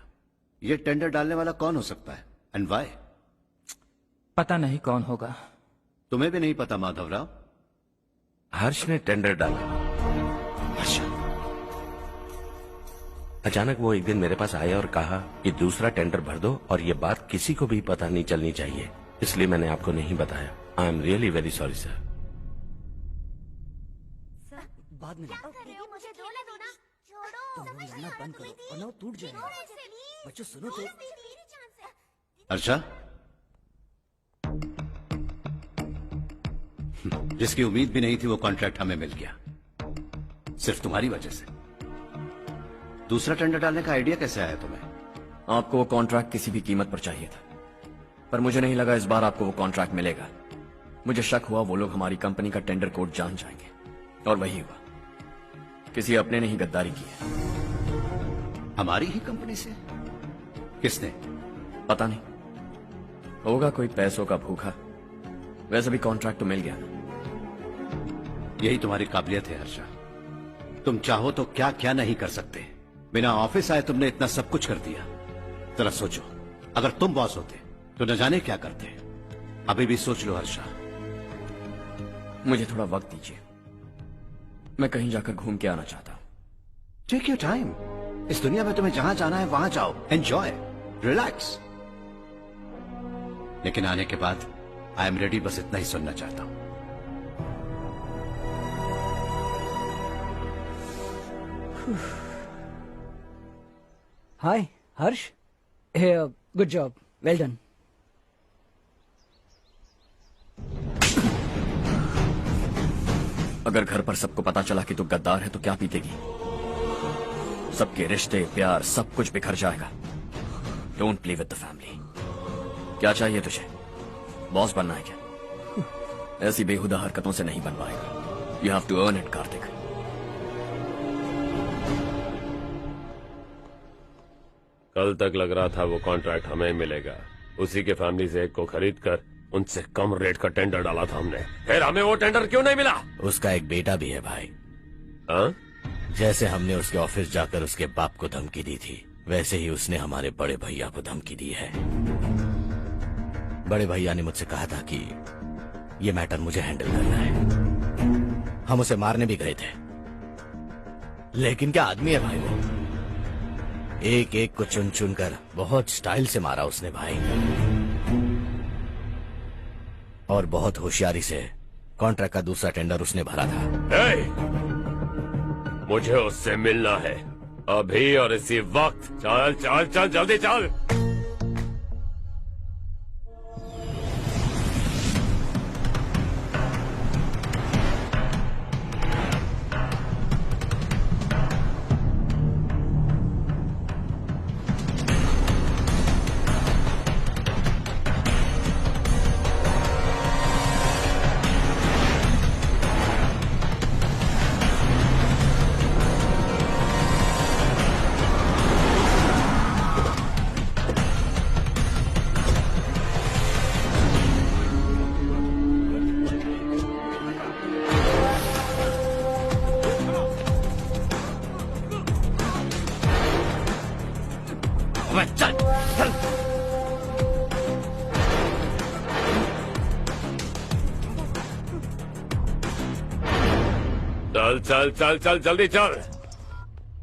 ये टेंडर डालने वाला कौन हो सकता है एंड वाई? पता नहीं कौन होगा। तुम्हें भी नहीं पता माधवराव? हर्ष ने टेंडर डाला। अच्छा। अचानक वो एक दिन मेरे पास आया और कहा कि दूसरा टेंडर भर दो और ये बात किसी को भी पता नहीं चलनी चाहिए, इसलिए मैंने आपको नहीं बताया। I am really very sorry sir. बाद में मुझे धोने दो ना, छोड़ो। तुम लोग लड़ना बंद करो वरना वो टूट जाएगा। बच्चों सुनो तो। अर्षा, जिसकी उम्मीद भी नहीं थी वो कॉन्ट्रैक्ट हमें मिल गया, सिर्फ तुम्हारी वजह से। दूसरा टेंडर डालने का आइडिया कैसे आया तुम्हें? आपको वो कॉन्ट्रैक्ट किसी भी कीमत पर चाहिए था, पर मुझे नहीं लगा इस बार आपको वो कॉन्ट्रैक्ट मिलेगा। मुझे शक हुआ वो लोग हमारी कंपनी का टेंडर कोड जान जाएंगे, और वही हुआ। किसी अपने ने ही गद्दारी की है। हमारी ही कंपनी से? किसने? पता नहीं, होगा कोई पैसों का भूखा। वैसे भी कॉन्ट्रैक्ट तो मिल गया ना। यही तुम्हारी काबिलियत है हर्षा, तुम चाहो तो क्या क्या नहीं कर सकते। बिना ऑफिस आए तुमने इतना सब कुछ कर दिया। जरा सोचो, अगर तुम बॉस होते तो न जाने क्या करते। अभी भी सोच लो हर्षा। मुझे थोड़ा वक्त दीजिए, मैं कहीं जाकर घूम के आना चाहता हूं। Take your time. इस दुनिया में तुम्हें जहां जाना है वहां जाओ, एंजॉय, रिलैक्स। लेकिन आने के बाद आई एम रेडी, बस इतना ही सुनना चाहता हूं। हाय हर्ष, गुड जॉब, वेल डन। अगर घर पर सबको पता चला कि तू गद्दार है तो क्या पीतेगी? सबके रिश्ते, प्यार, सब कुछ बिखर जाएगा। Don't play with the family. क्या चाहिए तुझे? बॉस बनना है क्या? ऐसी बेहुदा हरकतों से नहीं बन पाएगा। You have to earn it Kartik. कल तक लग रहा था वो कॉन्ट्रैक्ट हमें मिलेगा, उसी के फैमिली से एक को खरीद कर उनसे कम रेट का टेंडर डाला था हमने, फिर हमें वो टेंडर क्यों नहीं मिला? उसका एक बेटा भी है भाई। हाँ? जैसे हमने उसके ऑफिस जाकर उसके बाप को धमकी दी थी, वैसे ही उसने हमारे बड़े भैया को धमकी दी है। बड़े भैया ने मुझसे कहा था कि ये मैटर मुझे हैंडल करना है। हम उसे मारने भी गए थे, लेकिन क्या आदमी है भाई वो। एक एक को चुन चुन कर बहुत स्टाइल से मारा उसने भाई, और बहुत होशियारी से कॉन्ट्रैक्ट का दूसरा टेंडर उसने भरा था। मुझे उससे मिलना है अभी और इसी वक्त। चल चल चल, जल्दी चल। चल चल चल चल, जल्दी चल।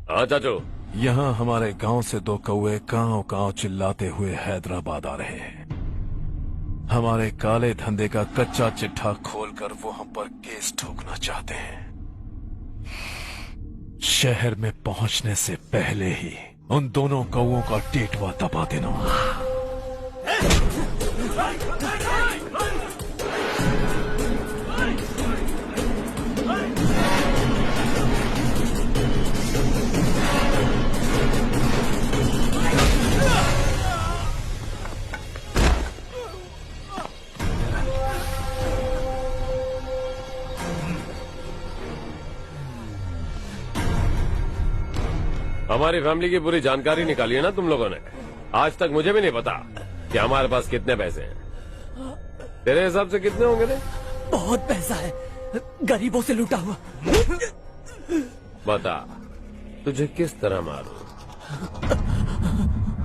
हाँ चाचू। यहाँ हमारे गांव से दो कौवे कांव कांव चिल्लाते हुए हैदराबाद आ रहे हैं। हमारे काले धंधे का कच्चा चिट्ठा खोलकर वो हम पर केस ठोकना चाहते हैं। शहर में पहुंचने से पहले ही उन दोनों कौवों का टेटवा दबा देना। हमारी फैमिली की पूरी जानकारी निकाली है ना तुम लोगों ने। आज तक मुझे भी नहीं पता कि हमारे पास कितने पैसे हैं। तेरे हिसाब से कितने होंगे थे? बहुत पैसा है, गरीबों से लूटा हुआ। बता तुझे किस तरह मारूं?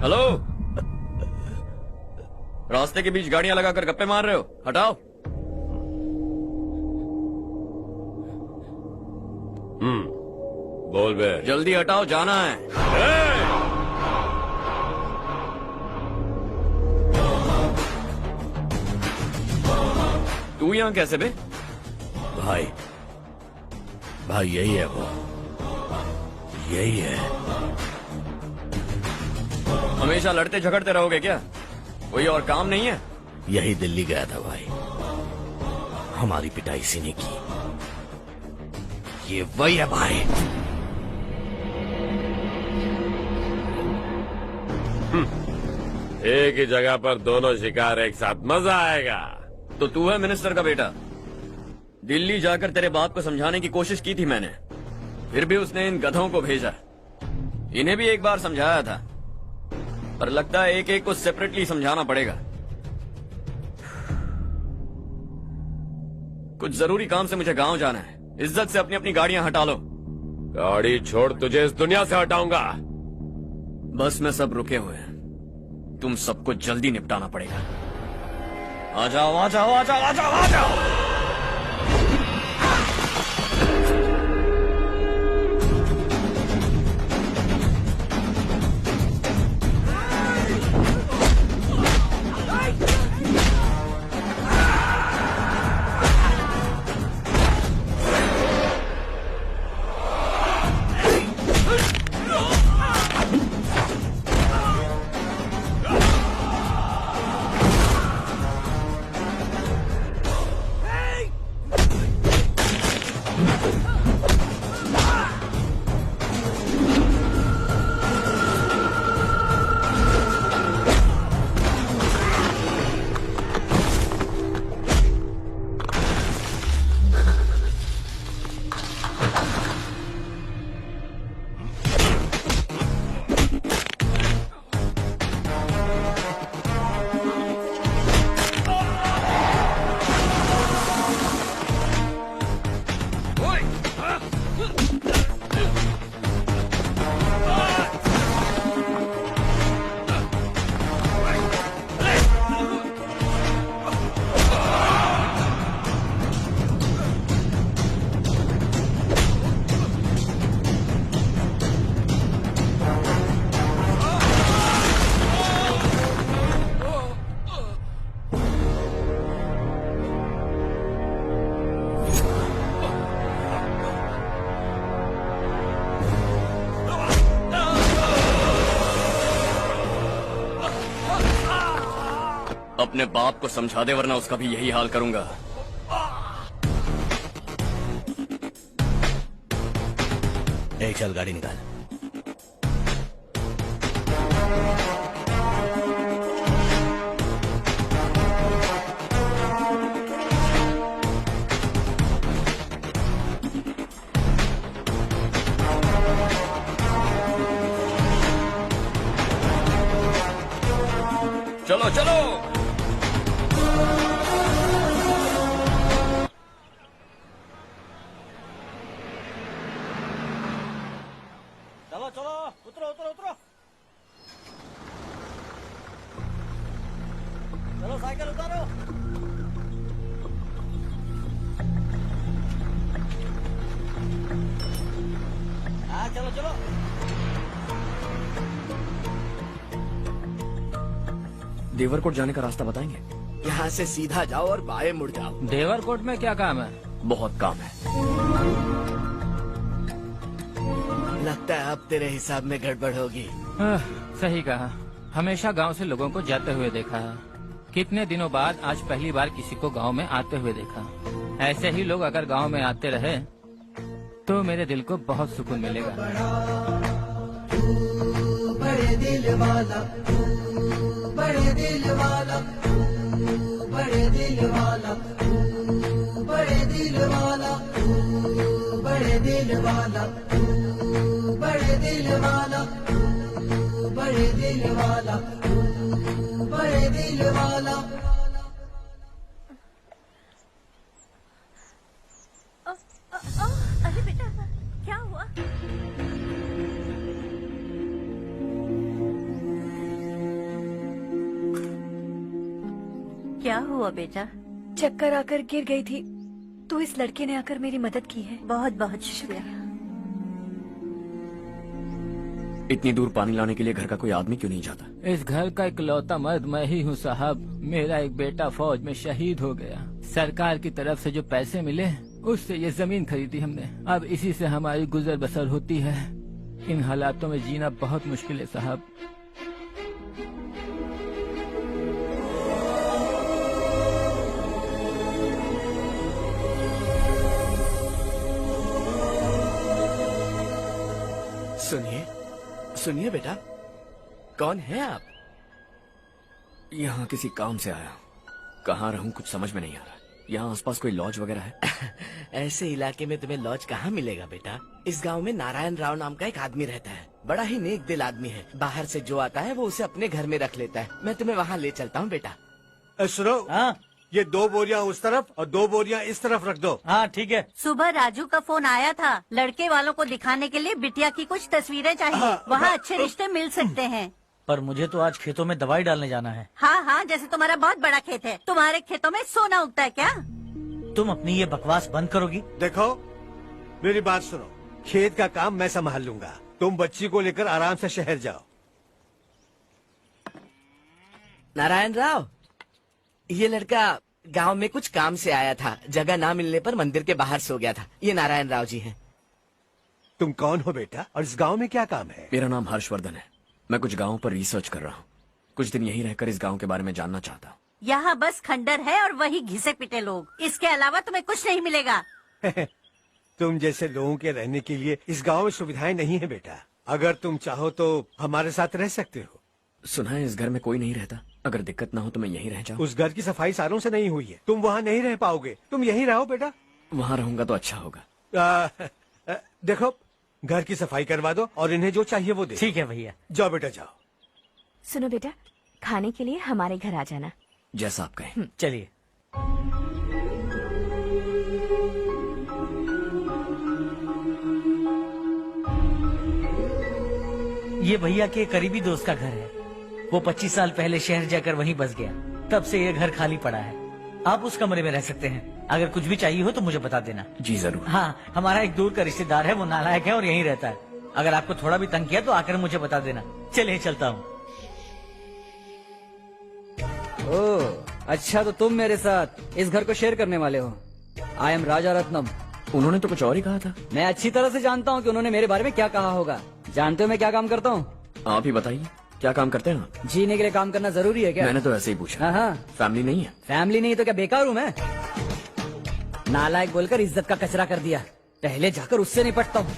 हेलो, रास्ते के बीच गाड़ियां लगाकर गप्पे मार रहे हो? हटाओ। बोल बे। जल्दी हटाओ, जाना है। तू यहाँ कैसे बे? भाई भाई यही है वो, यही है। हमेशा लड़ते झगड़ते रहोगे क्या? कोई और काम नहीं है? यही दिल्ली गया था भाई, हमारी पिटाई इसी ने की। ये वही है भाई। एक ही जगह पर दोनों शिकार एक साथ, मजा आएगा। तो तू है मिनिस्टर का बेटा? दिल्ली जाकर तेरे बाप को समझाने की कोशिश की थी मैंने, फिर भी उसने इन गधों को भेजा। इन्हें भी एक बार समझाया था, पर लगता है एक एक को सेपरेटली समझाना पड़ेगा। कुछ जरूरी काम से मुझे गांव जाना है। इज्जत से अपनी अपनी गाड़ियां हटा लो। गाड़ी छोड़, तुझे इस दुनिया से हटाऊंगा। बस में सब रुके हुए हैं, तुम सबको जल्दी निपटाना पड़ेगा। आ जाओ आ जाओ आ जाओ आ जाओ आ जाओ। अपने बाप को समझा दे, वरना उसका भी यही हाल करूंगा। एक चल गाड़ी निकाल। चलो चलो। चलो चलो, उतरो उतरो उतरो। चलो साइकिल उतारो। हाँ चलो चलो। देवरकोट जाने का रास्ता बताएंगे? यहाँ से सीधा जाओ और बाएं मुड़ जाओ। देवरकोट में क्या काम है? बहुत काम है। लगता है अब तेरे हिसाब में गड़बड़ होगी। सही कहा, हमेशा गांव से लोगों को जाते हुए देखा है। कितने दिनों बाद आज पहली बार किसी को गांव में आते हुए देखा। ऐसे ही लोग अगर गांव में आते रहे तो मेरे दिल को बहुत सुकून मिलेगा। बड़े दिल वाला, बड़े दिल वाला, बड़े दिल वाला, बड़े दिल वाला, बड़े दिल वाला, बड़े दिल वाला, बड़े दिल वाला, बड़े दिल वाला। अरे बेटा क्या हुआ? क्या हुआ बेटा? चक्कर आकर गिर गई थी तो इस लड़के ने आकर मेरी मदद की है। बहुत बहुत शुक्रिया। इतनी दूर पानी लाने के लिए घर का कोई आदमी क्यों नहीं जाता? इस घर का इकलौता मर्द मैं ही हूँ साहब। मेरा एक बेटा फौज में शहीद हो गया। सरकार की तरफ से जो पैसे मिले उससे ये जमीन खरीदी हमने। अब इसी से हमारी गुजर बसर होती है। इन हालातों में जीना बहुत मुश्किल है साहब। सुनिए सुनिए बेटा, कौन है आप? यहाँ किसी काम से आया हूँ। कहाँ रहूँ कुछ समझ में नहीं आ रहा। यहाँ आसपास कोई लॉज वगैरह है? ऐसे इलाके में तुम्हें लॉज कहाँ मिलेगा बेटा? इस गांव में नारायण राव नाम का एक आदमी रहता है। बड़ा ही नेक दिल आदमी है। बाहर से जो आता है वो उसे अपने घर में रख लेता है। मैं तुम्हें वहाँ ले चलता हूँ बेटा। सुनो, ये 2 बोरियां उस तरफ और 2 बोरियां इस तरफ रख दो। हाँ ठीक है। सुबह राजू का फोन आया था। लड़के वालों को दिखाने के लिए बिटिया की कुछ तस्वीरें चाहिए। वहाँ अच्छे रिश्ते मिल सकते हैं। पर मुझे तो आज खेतों में दवाई डालने जाना है। हाँ हाँ, जैसे तुम्हारा बहुत बड़ा खेत है। तुम्हारे खेतों में सोना उगता है क्या? तुम अपनी ये बकवास बंद करोगी? देखो मेरी बात सुनो, खेत का काम मैं संभाल लूंगा। तुम बच्ची को लेकर आराम से शहर जाओ। नारायण राव, ये लड़का गांव में कुछ काम से आया था। जगह ना मिलने पर मंदिर के बाहर सो गया था। ये नारायण राव जी हैं। तुम कौन हो बेटा और इस गांव में क्या काम है? मेरा नाम हर्षवर्धन है। मैं कुछ गाँव पर रिसर्च कर रहा हूँ। कुछ दिन यहीं रहकर इस गाँव के बारे में जानना चाहता हूँ। यहाँ बस खंडर है और वही घिसे पिटे लोग। इसके अलावा तुम्हें कुछ नहीं मिलेगा। तुम जैसे लोगों के रहने के लिए इस गांव में सुविधाएं नहीं है बेटा। अगर तुम चाहो तो हमारे साथ रह सकते हो। सुना है इस घर में कोई नहीं रहता। अगर दिक्कत ना हो तो मैं यहीं रह जाऊँ। उस घर की सफाई सालों से नहीं हुई है। तुम वहाँ नहीं रह पाओगे। तुम यहीं रहो बेटा। वहाँ रहूंगा तो अच्छा होगा। देखो, घर की सफाई करवा दो और इन्हें जो चाहिए वो दे। ठीक है भैया। जाओ बेटा जाओ। सुनो बेटा, खाने के लिए हमारे घर आ जाना। जैसा आप कहें। चलिए। ये भैया के करीबी दोस्त का घर है। वो 25 साल पहले शहर जाकर वहीं बस गया। तब से ये घर खाली पड़ा है। आप उस कमरे में रह सकते हैं। अगर कुछ भी चाहिए हो तो मुझे बता देना। जी जरूर। हाँ, हमारा एक दूर का रिश्तेदार है, वो नालायक है और यहीं रहता है। अगर आपको थोड़ा भी तंग किया तो आकर मुझे बता देना। चलिए चलता हूँ। ओह अच्छा, तो तुम मेरे साथ इस घर को शेयर करने वाले हो। आई एम राजा रत्नम। उन्होंने तो कुछ और ही कहा था। मैं अच्छी तरह से जानता हूँ कि उन्होंने मेरे बारे में क्या कहा होगा। जानते हो मैं क्या काम करता हूँ? आप ही बताइए, क्या काम करते हैं आप? जीने के लिए काम करना जरूरी है क्या? मैंने तो ऐसे ही पूछा। हाँ हाँ। फैमिली नहीं है? फैमिली नहीं तो क्या बेकार हूँ मैं? नालायक बोलकर इज्जत का कचरा कर दिया। पहले जाकर उससे निपटता हूँ।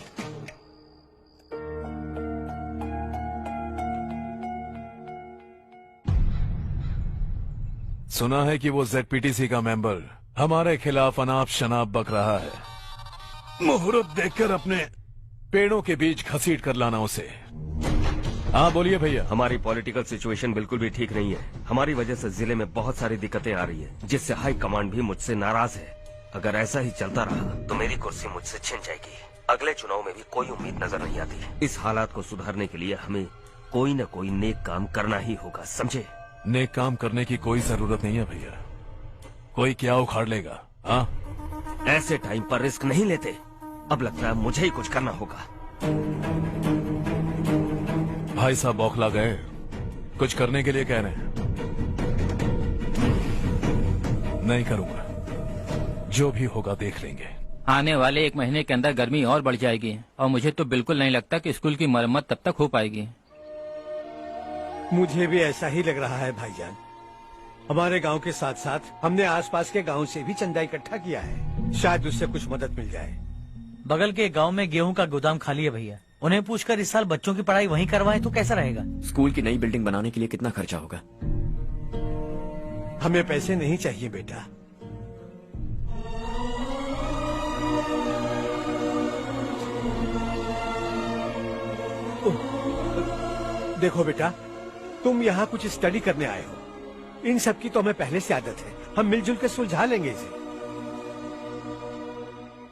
सुना है कि वो ZPTC का मेंबर हमारे खिलाफ अनाप शनाप बक रहा है। मुहूर्त देखकर अपने पेड़ों के बीच घसीट कर लाना उसे। हाँ बोलिए भैया। हमारी पॉलिटिकल सिचुएशन बिल्कुल भी ठीक नहीं है। हमारी वजह से जिले में बहुत सारी दिक्कतें आ रही है, जिससे हाई कमांड भी मुझसे नाराज है। अगर ऐसा ही चलता रहा तो मेरी कुर्सी मुझसे छिन जाएगी। अगले चुनाव में भी कोई उम्मीद नजर नहीं आती। इस हालात को सुधारने के लिए हमें कोई न कोई नेक काम करना ही होगा, समझे? नेक काम करने की कोई जरूरत नहीं है भैया। कोई क्या उखाड़ लेगा? हाँ, ऐसे टाइम पर रिस्क नहीं लेते। अब लगता है मुझे ही कुछ करना होगा। भाई साहब बौखला गए, कुछ करने के लिए कह रहे हैं। नहीं करूंगा, जो भी होगा देख लेंगे। आने वाले 1 महीने के अंदर गर्मी और बढ़ जाएगी और मुझे तो बिल्कुल नहीं लगता कि स्कूल की मरम्मत तब तक हो पाएगी। मुझे भी ऐसा ही लग रहा है भाईजान। हमारे गांव के साथ साथ हमने आसपास के गांव से भी चंदा इकट्ठा किया है। शायद उससे कुछ मदद मिल जाए। बगल के गांव में गेहूं का गोदाम खाली है भैया। उन्हें पूछकर इस साल बच्चों की पढ़ाई वहीं करवाएं तो कैसा रहेगा? स्कूल की नई बिल्डिंग बनाने के लिए कितना खर्चा होगा? हमें पैसे नहीं चाहिए बेटा। देखो बेटा, तुम यहाँ कुछ स्टडी करने आए हो। इन सब की तो हमें पहले से आदत है। हम मिलजुल के सुलझा लेंगे इसे।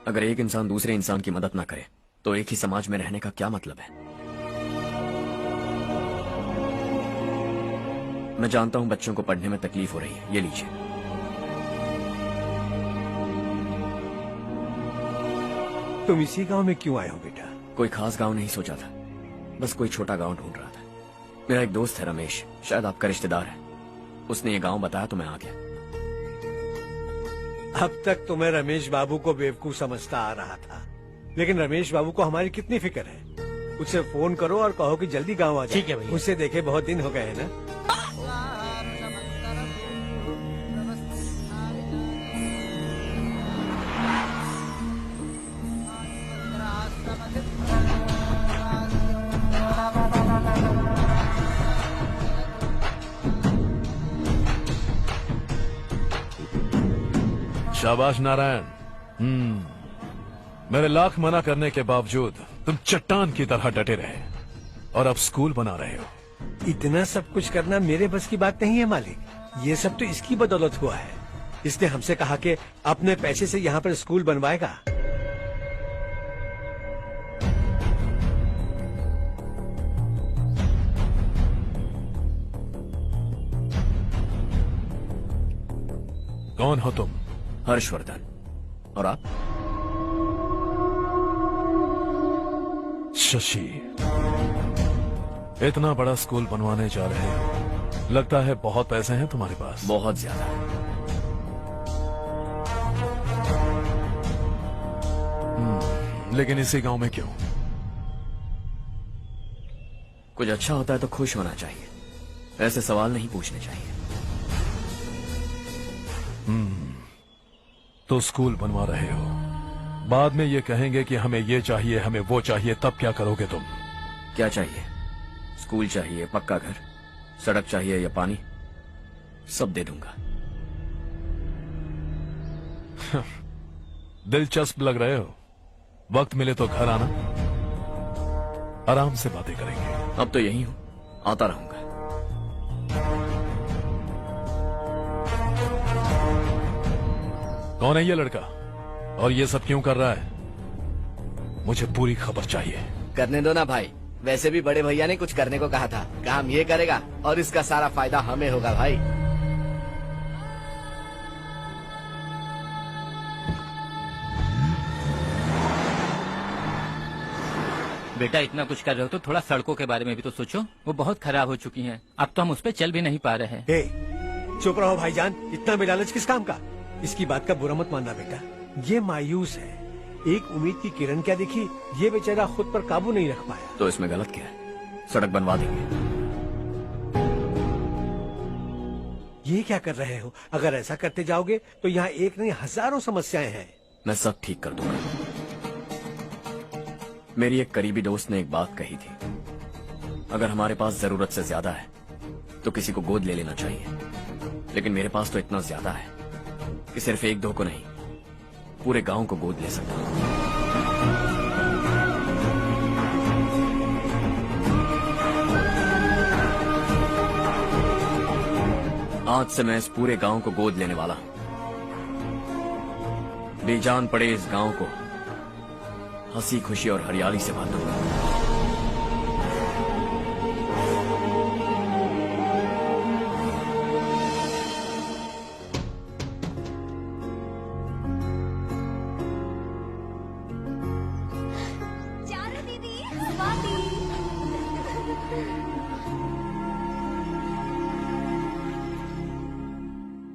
अगर एक इंसान दूसरे इंसान की मदद ना करे तो एक ही समाज में रहने का क्या मतलब है? मैं जानता हूं बच्चों को पढ़ने में तकलीफ हो रही है। ये लीजिए। तुम इसी गांव में क्यों आए हो बेटा? कोई खास गांव नहीं सोचा था, बस कोई छोटा गांव ढूंढ रहा था। मेरा एक दोस्त है रमेश, शायद आपका रिश्तेदार है, उसने ये गांव बताया तो मैं आ गया। अब तक तो मैं रमेश बाबू को बेवकूफ समझता आ रहा था, लेकिन रमेश बाबू को हमारी कितनी फिक्र है। उसे फोन करो और कहो कि जल्दी गांव आ जाए। ठीक है भैया। उससे देखे बहुत दिन हो गए हैं ना। शाबाश नारायण। मेरे लाख मना करने के बावजूद तुम चट्टान की तरह डटे रहे और अब स्कूल बना रहे हो। इतना सब कुछ करना मेरे बस की बात नहीं है मालिक, ये सब तो इसकी बदौलत हुआ है। इसने हमसे कहा कि अपने पैसे से यहाँ पर स्कूल बनवाएगा। कौन हो तुम? हर्षवर्धन। और आप? शशि। इतना बड़ा स्कूल बनवाने जा रहे हो, लगता है बहुत पैसे हैं तुम्हारे पास। बहुत ज्यादा। लेकिन इसी गांव में क्यों? कुछ अच्छा होता है तो खुश होना चाहिए, ऐसे सवाल नहीं पूछने चाहिए। तो स्कूल बनवा रहे हो, बाद में ये कहेंगे कि हमें ये चाहिए, हमें वो चाहिए, तब क्या करोगे तुम? क्या चाहिए? स्कूल चाहिए, पक्का घर, सड़क चाहिए या पानी, सब दे दूंगा। दिलचस्प लग रहे हो। वक्त मिले तो घर आना, आराम से बातें करेंगे। अब तो यही हूं, आता रहूंगा। कौन है ये लड़का और ये सब क्यों कर रहा है? मुझे पूरी खबर चाहिए। करने दो ना भाई, वैसे भी बड़े भैया ने कुछ करने को कहा था, काम ये करेगा और इसका सारा फायदा हमें होगा भाई। बेटा इतना कुछ कर रहे हो तो थोड़ा सड़कों के बारे में भी तो सोचो, वो बहुत खराब हो चुकी हैं। अब तो हम उस पर चल भी नहीं पा रहे हैं। चुप रहो भाईजान, इतना बेलालच किस काम का? इसकी बात का बुरा मत मानना बेटा, ये मायूस है। एक उम्मीद की किरण क्या दिखी, ये बेचारा खुद पर काबू नहीं रख पाया। तो इसमें गलत क्या है? सड़क बनवा देंगे। ये क्या कर रहे हो? अगर ऐसा करते जाओगे तो यहाँ एक नहीं हजारों समस्याएं हैं। मैं सब ठीक कर दूंगा। मेरी एक करीबी दोस्त ने एक बात कही थी, अगर हमारे पास जरूरत से ज्यादा है तो किसी को गोद ले लेना चाहिए, लेकिन मेरे पास तो इतना ज्यादा है कि सिर्फ एक दो को नहीं, पूरे गांव को गोद ले सकता हूं। आज से मैं इस पूरे गांव को गोद लेने वाला हूं। बेजान पड़े इस गांव को हंसी खुशी और हरियाली से बांधूंगा।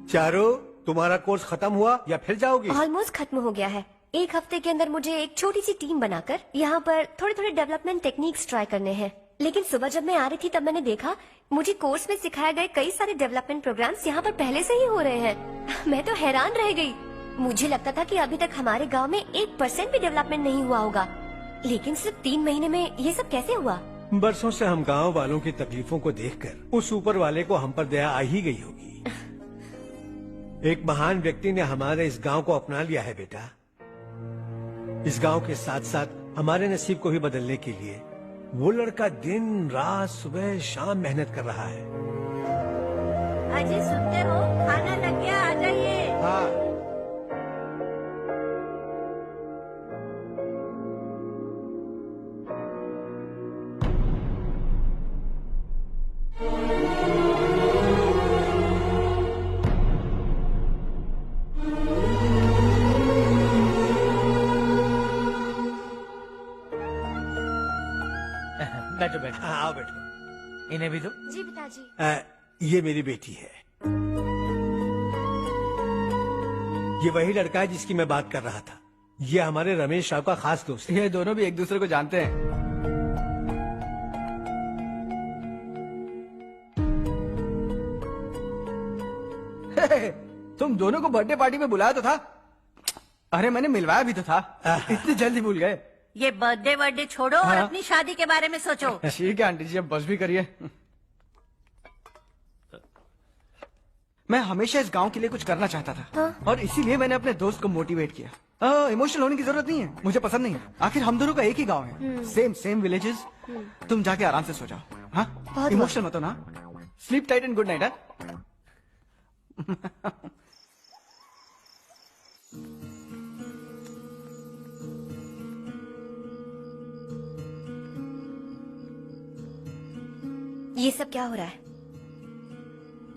चारो, तुम्हारा कोर्स खत्म हुआ या फिर जाओगी? ऑलमोस्ट खत्म हो गया है। एक हफ्ते के अंदर मुझे एक छोटी सी टीम बनाकर यहाँ पर थोड़े थोड़े डेवलपमेंट टेक्निक्स ट्राई करने हैं। लेकिन सुबह जब मैं आ रही थी तब मैंने देखा मुझे कोर्स में सिखाए गए कई सारे डेवलपमेंट प्रोग्राम्स यहाँ पर पहले से ही हो रहे हैं। मैं तो हैरान रह गई। मुझे लगता था कि अभी तक हमारे गाँव में 1% भी डेवलपमेंट नहीं हुआ होगा, लेकिन सिर्फ 3 महीने में ये सब कैसे हुआ? बरसों से हम गांव वालों की तकलीफों को देखकर उस ऊपर वाले को हम पर दया आ ही गई होगी। एक महान व्यक्ति ने हमारे इस गांव को अपना लिया है बेटा। इस गांव के साथ साथ हमारे नसीब को भी बदलने के लिए वो लड़का दिन रात सुबह शाम मेहनत कर रहा है। अजय सुनते हो, खाना लग गया, आ जाइए। हाँ। बैठो बैठो। हाँ, आओ बैठो। इन्हें भी दो। जी पिताजी। ये मेरी बेटी है। ये वही लड़का है जिसकी मैं बात कर रहा था। ये हमारे रमेश राव का खास दोस्त है। ये दोनों भी एक दूसरे को जानते हैं। तुम दोनों को बर्थडे पार्टी में बुलाया तो था। अरे मैंने मिलवाया भी तो था। इतनी जल्दी भूल गए। ये बर्थडे वर्डे छोड़ो और हाँ। अपनी शादी के बारे में सोचो। ठीक है आंटी जी, अब बस भी करिए। मैं हमेशा इस गांव के लिए कुछ करना चाहता था और इसीलिए मैंने अपने दोस्त को मोटिवेट किया। इमोशनल होने की जरूरत नहीं है, मुझे पसंद नहीं है। आखिर हम दोनों का एक ही गांव है, सेम विलेजेस। तुम जाके आराम से सो जाओ। हाँ, इमोशनल मत हो ना। Sleep tight and good night. ये सब क्या हो रहा है?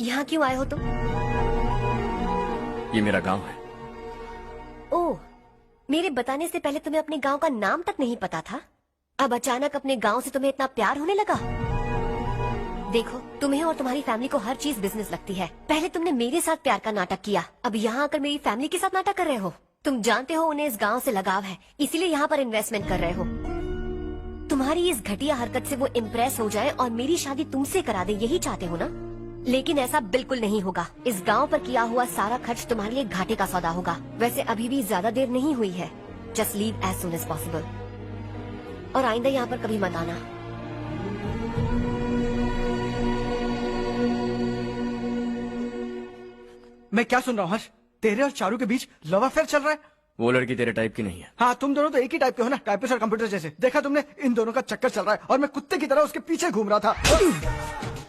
यहाँ क्यों आए हो तुम? ये मेरा गांव है। ओह, मेरे बताने से पहले तुम्हें अपने गांव का नाम तक नहीं पता था? अब अचानक अपने गांव से तुम्हें इतना प्यार होने लगा? देखो, तुम्हें और तुम्हारी फैमिली को हर चीज बिजनेस लगती है। पहले तुमने मेरे साथ प्यार का नाटक किया, अब यहाँ आकर मेरी फैमिली के साथ नाटक कर रहे हो। तुम जानते हो उन्हें इस गांव से लगाव है, इसीलिए यहाँ पर इन्वेस्टमेंट कर रहे हो। तुम्हारी इस घटिया हरकत से वो इम्प्रेस हो जाए और मेरी शादी तुमसे करा दे, यही चाहते हो ना? लेकिन ऐसा बिल्कुल नहीं होगा। इस गांव पर किया हुआ सारा खर्च तुम्हारे लिए घाटे का सौदा होगा। वैसे अभी भी ज्यादा देर नहीं हुई है। Just leave as soon as possible और आइंदा यहाँ पर कभी मत आना। मैं क्या सुन रहा हूँ हर्ष? तेरे और चारू के बीच लव अफेयर चल रहा है? वो लड़की तेरे टाइप की नहीं है। हाँ, तुम दोनों तो एक ही टाइप के हो ना, टाइपिस्ट और कंप्यूटर जैसे। देखा तुमने, इन दोनों का चक्कर चल रहा है और मैं कुत्ते की तरह उसके पीछे घूम रहा था।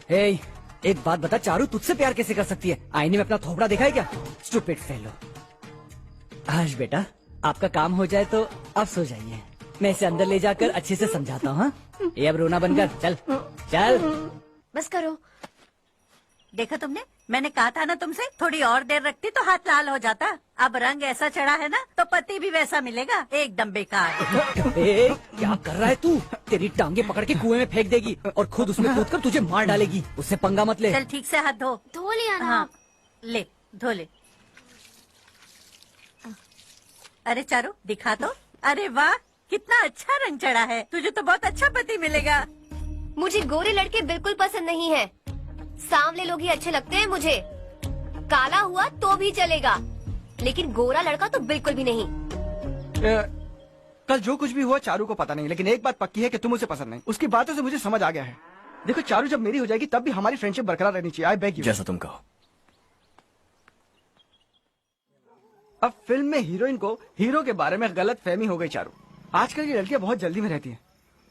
हे, एक बात बता, चारू तुझसे प्यार कैसे कर सकती है? आईने में अपना थोपड़ा देखा है क्या? Stupid fellow. हर्ष बेटा, आपका काम हो जाए तो आप सो जाइए। मैं इसे अंदर ले जाकर अच्छे से समझाता हूँ। ये अब रोना बनकर चल चल। बस करो। देखा तुमने, मैंने कहा था ना तुमसे, थोड़ी और देर रखती तो हाथ लाल हो जाता। अब रंग ऐसा चढ़ा है ना तो पति भी वैसा मिलेगा। एकदम बेकार। ए, क्या कर रहा है तू? तेरी टांगे पकड़ के कुएं में फेंक देगी और खुद उसमें कूदकर तुझे मार डालेगी। उससे पंगा मत ले। चल ठीक से हाथ धो। धो लिया ना? हाँ, ले धो ले। अरे चारू दिखा तो। अरे वाह, कितना अच्छा रंग चढ़ा है। तुझे तो बहुत अच्छा पति मिलेगा। मुझे गोरे लड़के बिल्कुल पसंद नहीं है। सांवले लोग ही अच्छे लगते हैं मुझे। काला हुआ तो भी चलेगा, लेकिन गोरा लड़का तो बिल्कुल भी नहीं। कल जो कुछ भी हुआ चारू को पता नहीं, लेकिन एक बात पक्की है कि तुम उसे पसंद नहीं। उसकी बातों से मुझे समझ आ गया है। देखो चारू जब मेरी हो जाएगी तब भी हमारी फ्रेंडशिप बरकरार रहनी चाहिए। I beg you. जैसा तुम कहो। अब फिल्म में हीरोइन को हीरो के बारे में गलत फहमी हो गई चारू। आजकल की लड़कियां बहुत जल्दी में रहती हैं।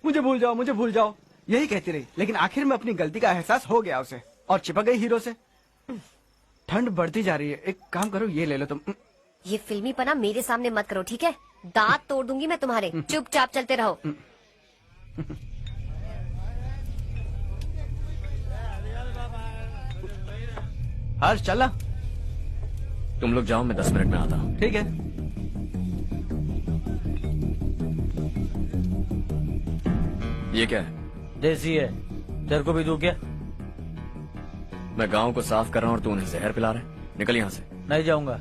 मुझे भूल जाओ, मुझे भूल जाओ, यही कहती रही, लेकिन आखिर में अपनी गलती का एहसास हो गया उसे और चिपक गई हीरो से। ठंड बढ़ती जा रही है, एक काम करो, ये ले लो तुम। ये फिल्मी पना मेरे सामने मत करो, ठीक है? दांत तोड़ दूंगी मैं तुम्हारे। चुपचाप चलते रहो। हर्ष चलना। तुम लोग जाओ, मैं 10 मिनट में आता हूँ। ठीक है। ये क्या है? देसी है। तेरे को भी दूं क्या? मैं गांव को साफ कर रहा हूँ और तू उन्हें जहर पिला रहा है। निकल यहाँ से। नहीं जाऊंगा।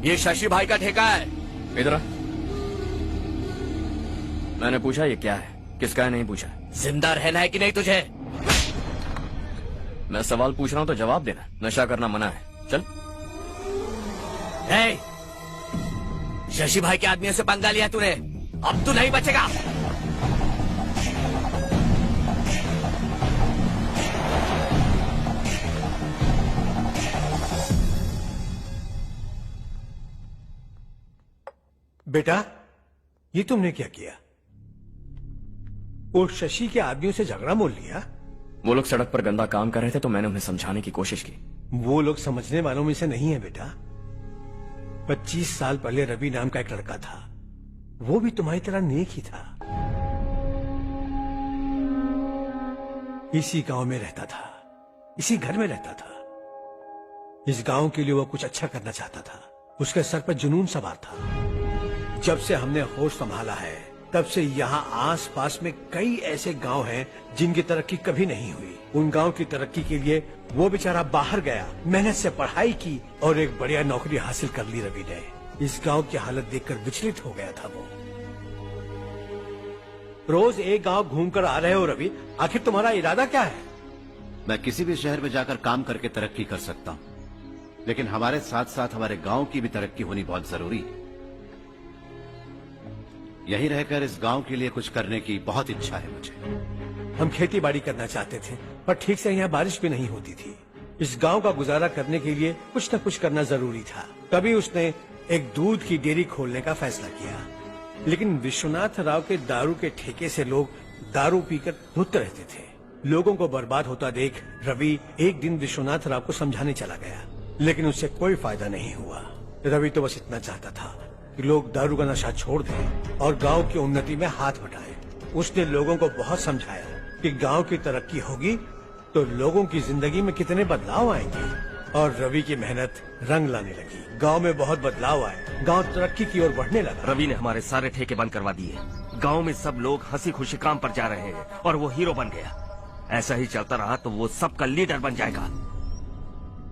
ये शशि भाई का ठेका है। इधर आ। मैंने पूछा ये क्या है, किसका है, नहीं पूछा। जिंदा रहना है कि नहीं तुझे? मैं सवाल पूछ रहा हूँ तो जवाब देना। नशा करना मना है। चल। ए, शशि भाई के आदमियों से पंगा लिया तूने, अब तू नहीं बचेगा। बेटा, ये तुमने क्या किया? वो शशि के आदमियों से झगड़ा मोल लिया? वो लोग सड़क पर गंदा काम कर रहे थे तो मैंने उन्हें समझाने की कोशिश की। वो लोग समझने वालों में से नहीं है बेटा। 25 साल पहले रवि नाम का एक लड़का था, वो भी तुम्हारी तरह नेक ही था। इसी गांव में रहता था, इसी घर में रहता था। इस गांव के लिए वो कुछ अच्छा करना चाहता था। उसके सर पर जुनून सवार था। जब से हमने होश संभाला है तब से यहाँ आस पास में कई ऐसे गांव हैं जिनकी तरक्की कभी नहीं हुई। उन गांव की तरक्की के लिए वो बेचारा बाहर गया, मेहनत से पढ़ाई की और एक बढ़िया नौकरी हासिल कर ली रवि ने। इस गांव की हालत देखकर विचलित हो गया था वो। रोज एक गांव घूमकर आ रहे हो रवि, आखिर तुम्हारा इरादा क्या है? मैं किसी भी शहर में जाकर काम करके तरक्की कर सकता हूँ, लेकिन हमारे साथ साथ हमारे गांव की भी तरक्की होनी बहुत जरूरी है। यहीं रहकर इस गांव के लिए कुछ करने की बहुत इच्छा है मुझे। हम खेती बाड़ी करना चाहते थे, पर ठीक से यहाँ बारिश भी नहीं होती थी। इस गांव का गुजारा करने के लिए कुछ न कुछ करना जरूरी था। तभी उसने एक दूध की डेयरी खोलने का फैसला किया। लेकिन विश्वनाथ राव के दारू के ठेके से लोग दारू पीकर धुत रहते थे। लोगों को बर्बाद होता देख रवि एक दिन विश्वनाथ राव को समझाने चला गया, लेकिन उससे कोई फायदा नहीं हुआ। रवि तो बस इतना चाहता था कि लोग दारू का नशा छोड़ दें और गांव की उन्नति में हाथ बटाएं। उसने लोगों को बहुत समझाया कि गांव की तरक्की होगी तो लोगों की जिंदगी में कितने बदलाव आएंगे, और रवि की मेहनत रंग लाने लगी। गांव में बहुत बदलाव आए, गांव तरक्की की ओर बढ़ने लगा। रवि ने हमारे सारे ठेके बंद करवा दिए। गांव में सब लोग हंसी खुशी काम पर जा रहे हैं और वो हीरो बन गया। ऐसा ही चलता रहा तो वो सबका लीडर बन जाएगा।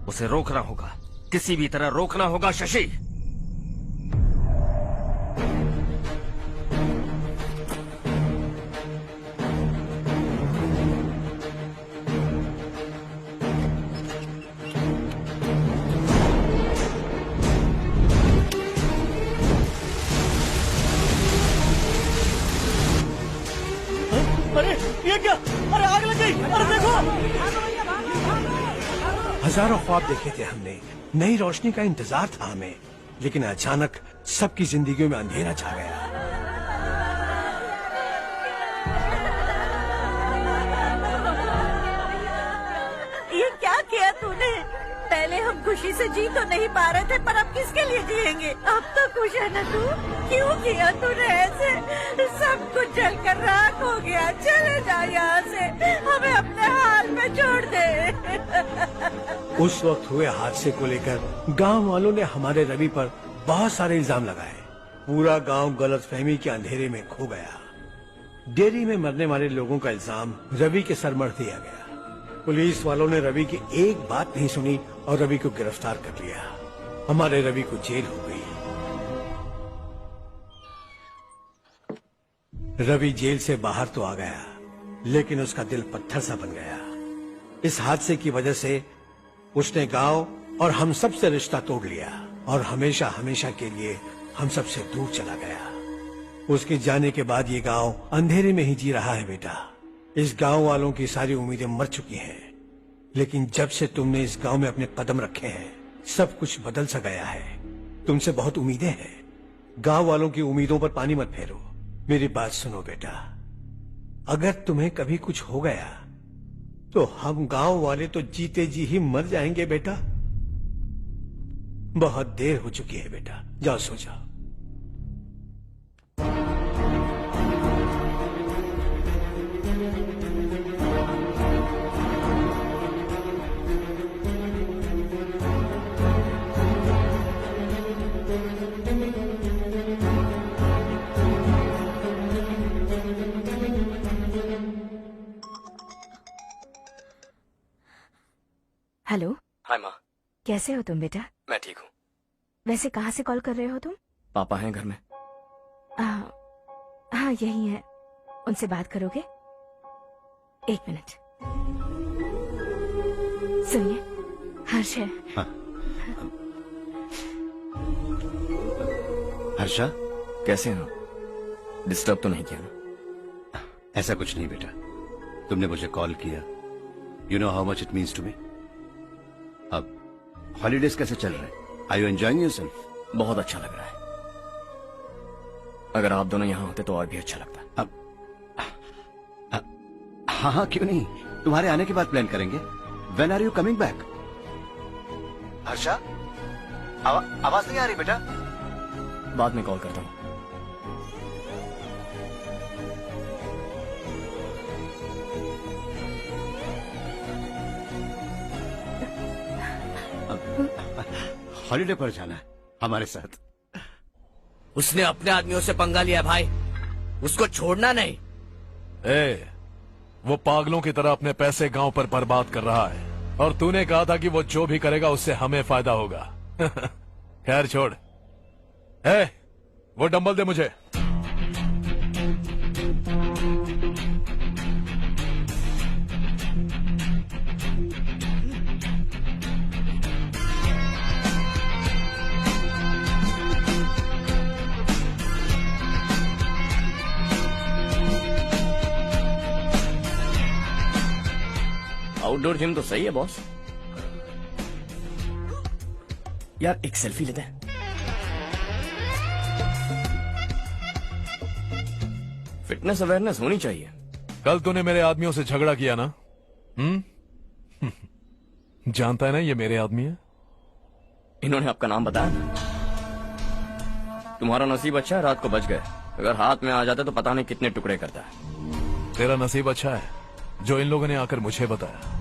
उसे रोकना होगा, किसी भी तरह रोकना होगा शशि। अरे ये क्या? अरे आग लग गई! अरे देखो! हजारों ख्वाब देखे थे हमने, नई रोशनी का इंतजार था हमें, लेकिन अचानक सबकी जिंदगियों में अंधेरा छा गया। ये क्या किया तूने? पहले हम खुशी से जी तो नहीं पा रहे थे, पर अब किसके लिए जिएंगे? अब तो खुश है ना तू? क्यों किया तूने ऐसे? सब कुछ जलकर राख हो गया। चले जा यहाँ से, हमें अपने हाल में छोड़ दे। उस वक्त हुए हादसे को लेकर गांव वालों ने हमारे रवि पर बहुत सारे इल्जाम लगाए। पूरा गांव गलतफहमी के अंधेरे में खो गया। डेयरी में मरने वाले लोगों का इल्जाम रवि के सर मढ़ दिया गया। पुलिस वालों ने रवि की एक बात नहीं सुनी और रवि को गिरफ्तार कर लिया। हमारे रवि को जेल हो गई। रवि जेल से बाहर तो आ गया, लेकिन उसका दिल पत्थर सा बन गया। इस हादसे की वजह से उसने गांव और हम सब से रिश्ता तोड़ लिया और हमेशा हमेशा के लिए हम सब से दूर चला गया। उसके जाने के बाद ये गांव अंधेरे में ही जी रहा है बेटा। इस गांव वालों की सारी उम्मीदें मर चुकी हैं, लेकिन जब से तुमने इस गांव में अपने कदम रखे हैं सब कुछ बदल सा गया है। तुमसे बहुत उम्मीदें हैं। गांव वालों की उम्मीदों पर पानी मत फेरो। मेरी बात सुनो बेटा, अगर तुम्हें कभी कुछ हो गया तो हम गांव वाले तो जीते जी ही मर जाएंगे बेटा। बहुत देर हो चुकी है बेटा, जाओ सो जाओ। हेलो। हाय माँ। कैसे हो तुम बेटा? मैं ठीक हूँ। वैसे कहाँ से कॉल कर रहे हो तुम? पापा हैं घर में। हाँ यही है। उनसे बात करोगे? एक मिनट सुनिए, हर्ष है। हाँ। हर्षा, कैसे हो? डिस्टर्ब तो नहीं किया ना? ऐसा कुछ नहीं बेटा, तुमने मुझे कॉल किया। You know how much it means to me. अब हॉलीडेज कैसे चल रहे हैं? Are you enjoying yourself? बहुत अच्छा लग रहा है। अगर आप दोनों यहाँ होते तो और भी अच्छा लगता। अब हाँ हाँ क्यों नहीं, तुम्हारे आने के बाद प्लान करेंगे। When are you coming back? Harsha, आवाज नहीं आ रही बेटा। बाद में कॉल करता हूँ। हॉलीडे पर जाना है हमारे साथ। उसने अपने आदमियों से पंगा लिया भाई, उसको छोड़ना नहीं। वो पागलों की तरह अपने पैसे गांव पर बर्बाद कर रहा है, और तूने कहा था कि वो जो भी करेगा उससे हमें फायदा होगा। खैर छोड़। वो डंबल दे मुझे। आउटडोर जिम तो सही है बॉस। यार एक सेल्फी लेते हैं। फिटनेस अवेयरनेस होनी चाहिए। कल तूने मेरे आदमियों से झगड़ा किया ना? जानता है ना ये मेरे आदमी है। इन्होंने आपका नाम बताया? तुम्हारा नसीब अच्छा है रात को बच गए, अगर हाथ में आ जाते तो पता नहीं कितने टुकड़े करता है। तेरा नसीब अच्छा है जो इन लोगों ने आकर मुझे बताया।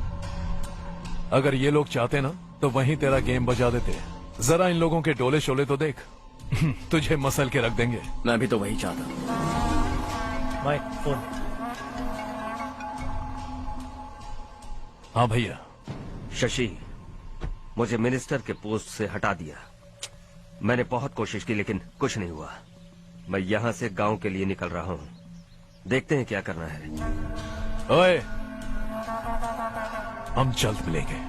अगर ये लोग चाहते ना तो वहीं तेरा गेम बजा देते। जरा इन लोगों के डोले शोले तो देख। तुझे मसल के रख देंगे। मैं भी तो वही चाहता हूँ। भाई फोन। हाँ भैया। शशि, मुझे मिनिस्टर के पोस्ट से हटा दिया। मैंने बहुत कोशिश की लेकिन कुछ नहीं हुआ। मैं यहाँ से गांव के लिए निकल रहा हूँ, देखते हैं क्या करना है। ओए, हम जल्द मिलेंगे।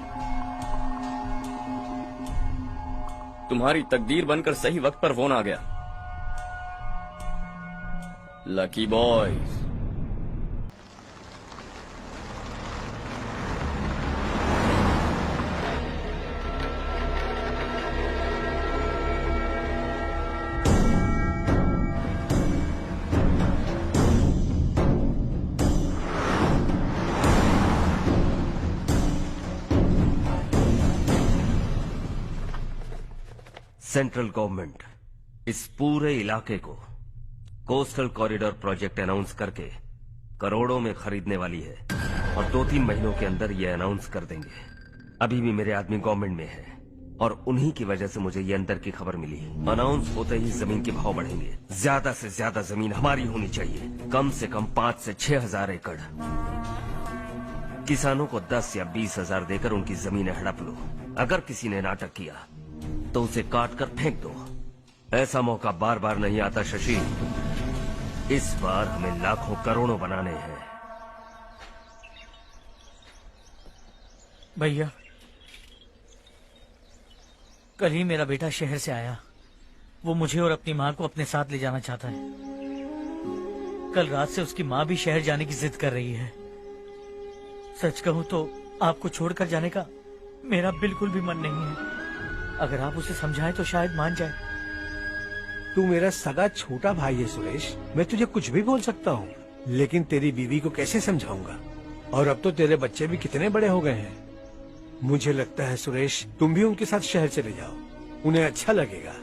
तुम्हारी तकदीर बनकर सही वक्त पर फोन आ गया। Lucky boys. सेंट्रल गवर्नमेंट इस पूरे इलाके को कोस्टल कॉरिडोर प्रोजेक्ट अनाउंस करके करोड़ों में खरीदने वाली है, और 2-3 महीनों के अंदर ये अनाउंस कर देंगे। अभी भी मेरे आदमी गवर्नमेंट में है और उन्हीं की वजह से मुझे ये अंदर की खबर मिली। अनाउंस होते ही जमीन के भाव बढ़ेंगे। ज्यादा से ज्यादा जमीन हमारी होनी चाहिए, कम से कम 5 से 6 हजार एकड़। किसानों को 10 या 20 हजार देकर उनकी जमीनें हड़प लो। अगर किसी ने नाटक किया तो उसे काट कर फेंक दो। ऐसा मौका बार बार नहीं आता शशि। इस बार हमें लाखों करोड़ों बनाने हैं। भैया, कल ही मेरा बेटा शहर से आया। वो मुझे और अपनी माँ को अपने साथ ले जाना चाहता है। कल रात से उसकी माँ भी शहर जाने की जिद कर रही है। सच कहूँ तो आपको छोड़कर जाने का मेरा बिल्कुल भी मन नहीं है। अगर आप उसे समझाएं तो शायद मान जाए। तू मेरा सगा छोटा भाई है सुरेश, मैं तुझे कुछ भी बोल सकता हूँ, लेकिन तेरी बीवी को कैसे समझाऊंगा? और अब तो तेरे बच्चे भी कितने बड़े हो गए हैं। मुझे लगता है सुरेश, तुम भी उनके साथ शहर चले जाओ, उन्हें अच्छा लगेगा।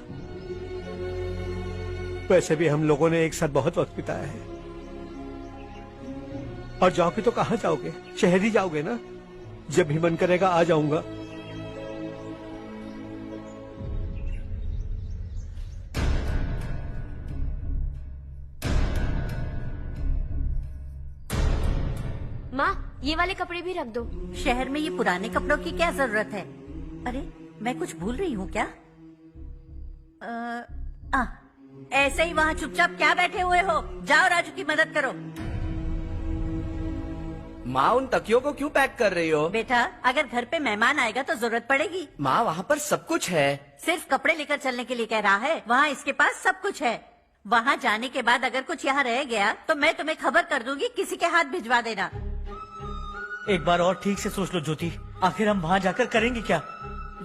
वैसे भी हम लोगों ने एक साथ बहुत वक्त बिताया है। और जाओगे तो कहाँ जाओगे? शहर ही जाओगे ना? जब भी मन करेगा आ जाऊंगा। माँ, ये वाले कपड़े भी रख दो। शहर में ये पुराने कपड़ों की क्या जरूरत है? अरे मैं कुछ भूल रही हूँ क्या? ऐसे ही वहाँ चुपचाप क्या बैठे हुए हो? जाओ राजू की मदद करो। माँ, उन तकियों को क्यों पैक कर रही हो? बेटा, अगर घर पे मेहमान आएगा तो जरूरत पड़ेगी। माँ, वहाँ पर सब कुछ है। सिर्फ कपड़े लेकर चलने के लिए कह रहा है? वहाँ इसके पास सब कुछ है। वहाँ जाने के बाद अगर कुछ यहाँ रह गया तो मैं तुम्हें खबर कर दूंगी, किसी के हाथ भिजवा देना। एक बार और ठीक से सोच लो ज्योति, आखिर हम वहाँ जाकर करेंगे क्या?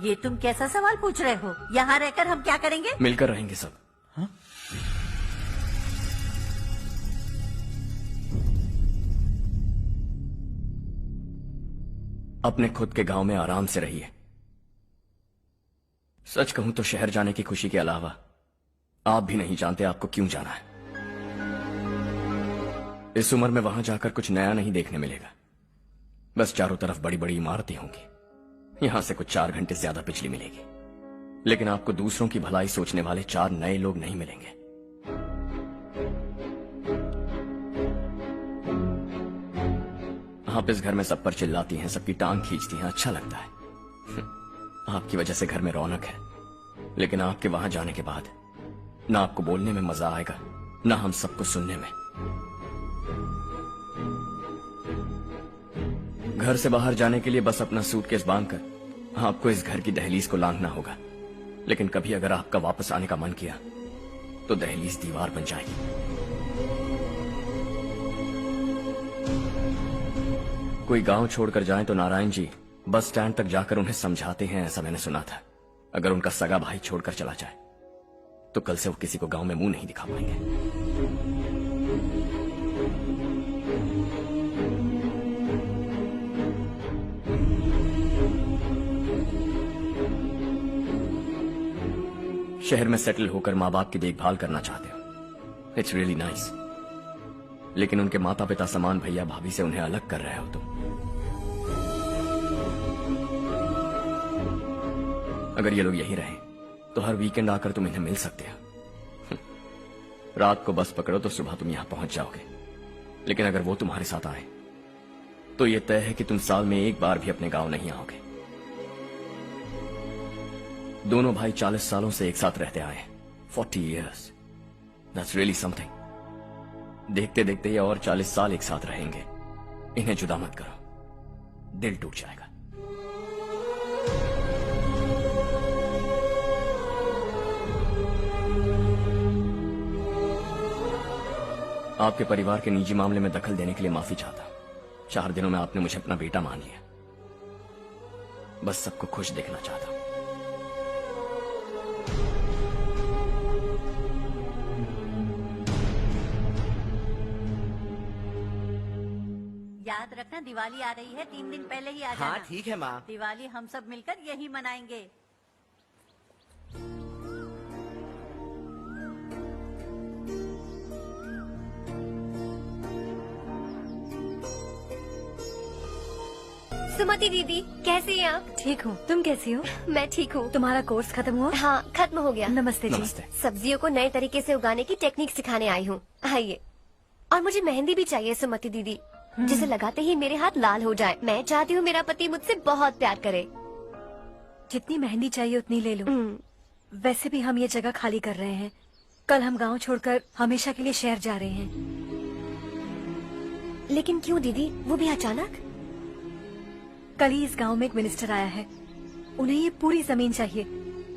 ये तुम कैसा सवाल पूछ रहे हो? यहाँ रहकर हम क्या करेंगे? मिलकर रहेंगे सब। हाँ? अपने खुद के गांव में आराम से रहिए। सच कहूं तो शहर जाने की खुशी के अलावा आप भी नहीं जानते आपको क्यों जाना है। इस उम्र में वहां जाकर कुछ नया नहीं देखने मिलेगा। बस चारों तरफ बड़ी बड़ी इमारतें होंगी। यहां से कुछ 4 घंटे ज्यादा बिजली मिलेगी, लेकिन आपको दूसरों की भलाई सोचने वाले 4 नए लोग नहीं मिलेंगे। आप इस घर में सब पर चिल्लाती हैं, सबकी टांग खींचती हैं, अच्छा लगता है। आपकी वजह से घर में रौनक है, लेकिन आपके वहां जाने के बाद ना आपको बोलने में मजा आएगा, ना हम सबको सुनने में। घर से बाहर जाने के लिए बस अपना सूटकेस बांधकर आपको इस घर की दहलीज को लांघना होगा, लेकिन कभी अगर आपका वापस आने का मन किया तो दहलीज दीवार बन जाएगी। कोई गांव छोड़कर जाए तो नारायण जी बस स्टैंड तक जाकर उन्हें समझाते हैं, ऐसा मैंने सुना था। अगर उनका सगा भाई छोड़कर चला जाए तो कल से वो किसी को गांव में मुंह नहीं दिखा पाएंगे। शहर में सेटल होकर माँ बाप की देखभाल करना चाहते हो, इट्स रियली नाइस, लेकिन उनके माता पिता समान भैया भाभी से उन्हें अलग कर रहे हो तुम। अगर ये लोग यही रहे तो हर वीकेंड आकर तुम इन्हें मिल सकते हो। रात को बस पकड़ो तो सुबह तुम यहां पहुंच जाओगे, लेकिन अगर वो तुम्हारे साथ आए तो ये तय है कि तुम साल में एक बार भी अपने गांव नहीं आओगे। दोनों भाई 40 सालों से एक साथ रहते आए, 40 years, that's really something। देखते देखते ये और 40 साल एक साथ रहेंगे। इन्हें जुदा मत करो, दिल टूट जाएगा। आपके परिवार के निजी मामले में दखल देने के लिए माफी चाहता हूं। 4 दिनों में आपने मुझे अपना बेटा मान लिया, बस सबको खुश देखना चाहता हूं। याद रखना दिवाली आ रही है, 3 दिन पहले ही आ जाना। हाँ ठीक है माँ। दिवाली हम सब मिलकर यही मनाएंगे। सुमति दीदी, कैसी हैं आप? ठीक हूँ, तुम कैसी हो? मैं ठीक हूँ। तुम्हारा कोर्स खत्म हुआ? हाँ, खत्म हो गया। नमस्ते जी। नमस्ते। सब्जियों को नए तरीके से उगाने की टेक्निक सिखाने आई हूँ, आइए। और मुझे मेहंदी भी चाहिए सुमति दीदी, जिसे लगाते ही मेरे हाथ लाल हो जाए। मैं चाहती हूँ मेरा पति मुझसे बहुत प्यार करे। जितनी मेहंदी चाहिए उतनी ले लो। वैसे भी हम ये जगह खाली कर रहे हैं, कल हम गांव छोड़कर हमेशा के लिए शहर जा रहे हैं। लेकिन क्यों दीदी, वो भी अचानक? कल ही इस गांव में एक मिनिस्टर आया है, उन्हें ये पूरी जमीन चाहिए।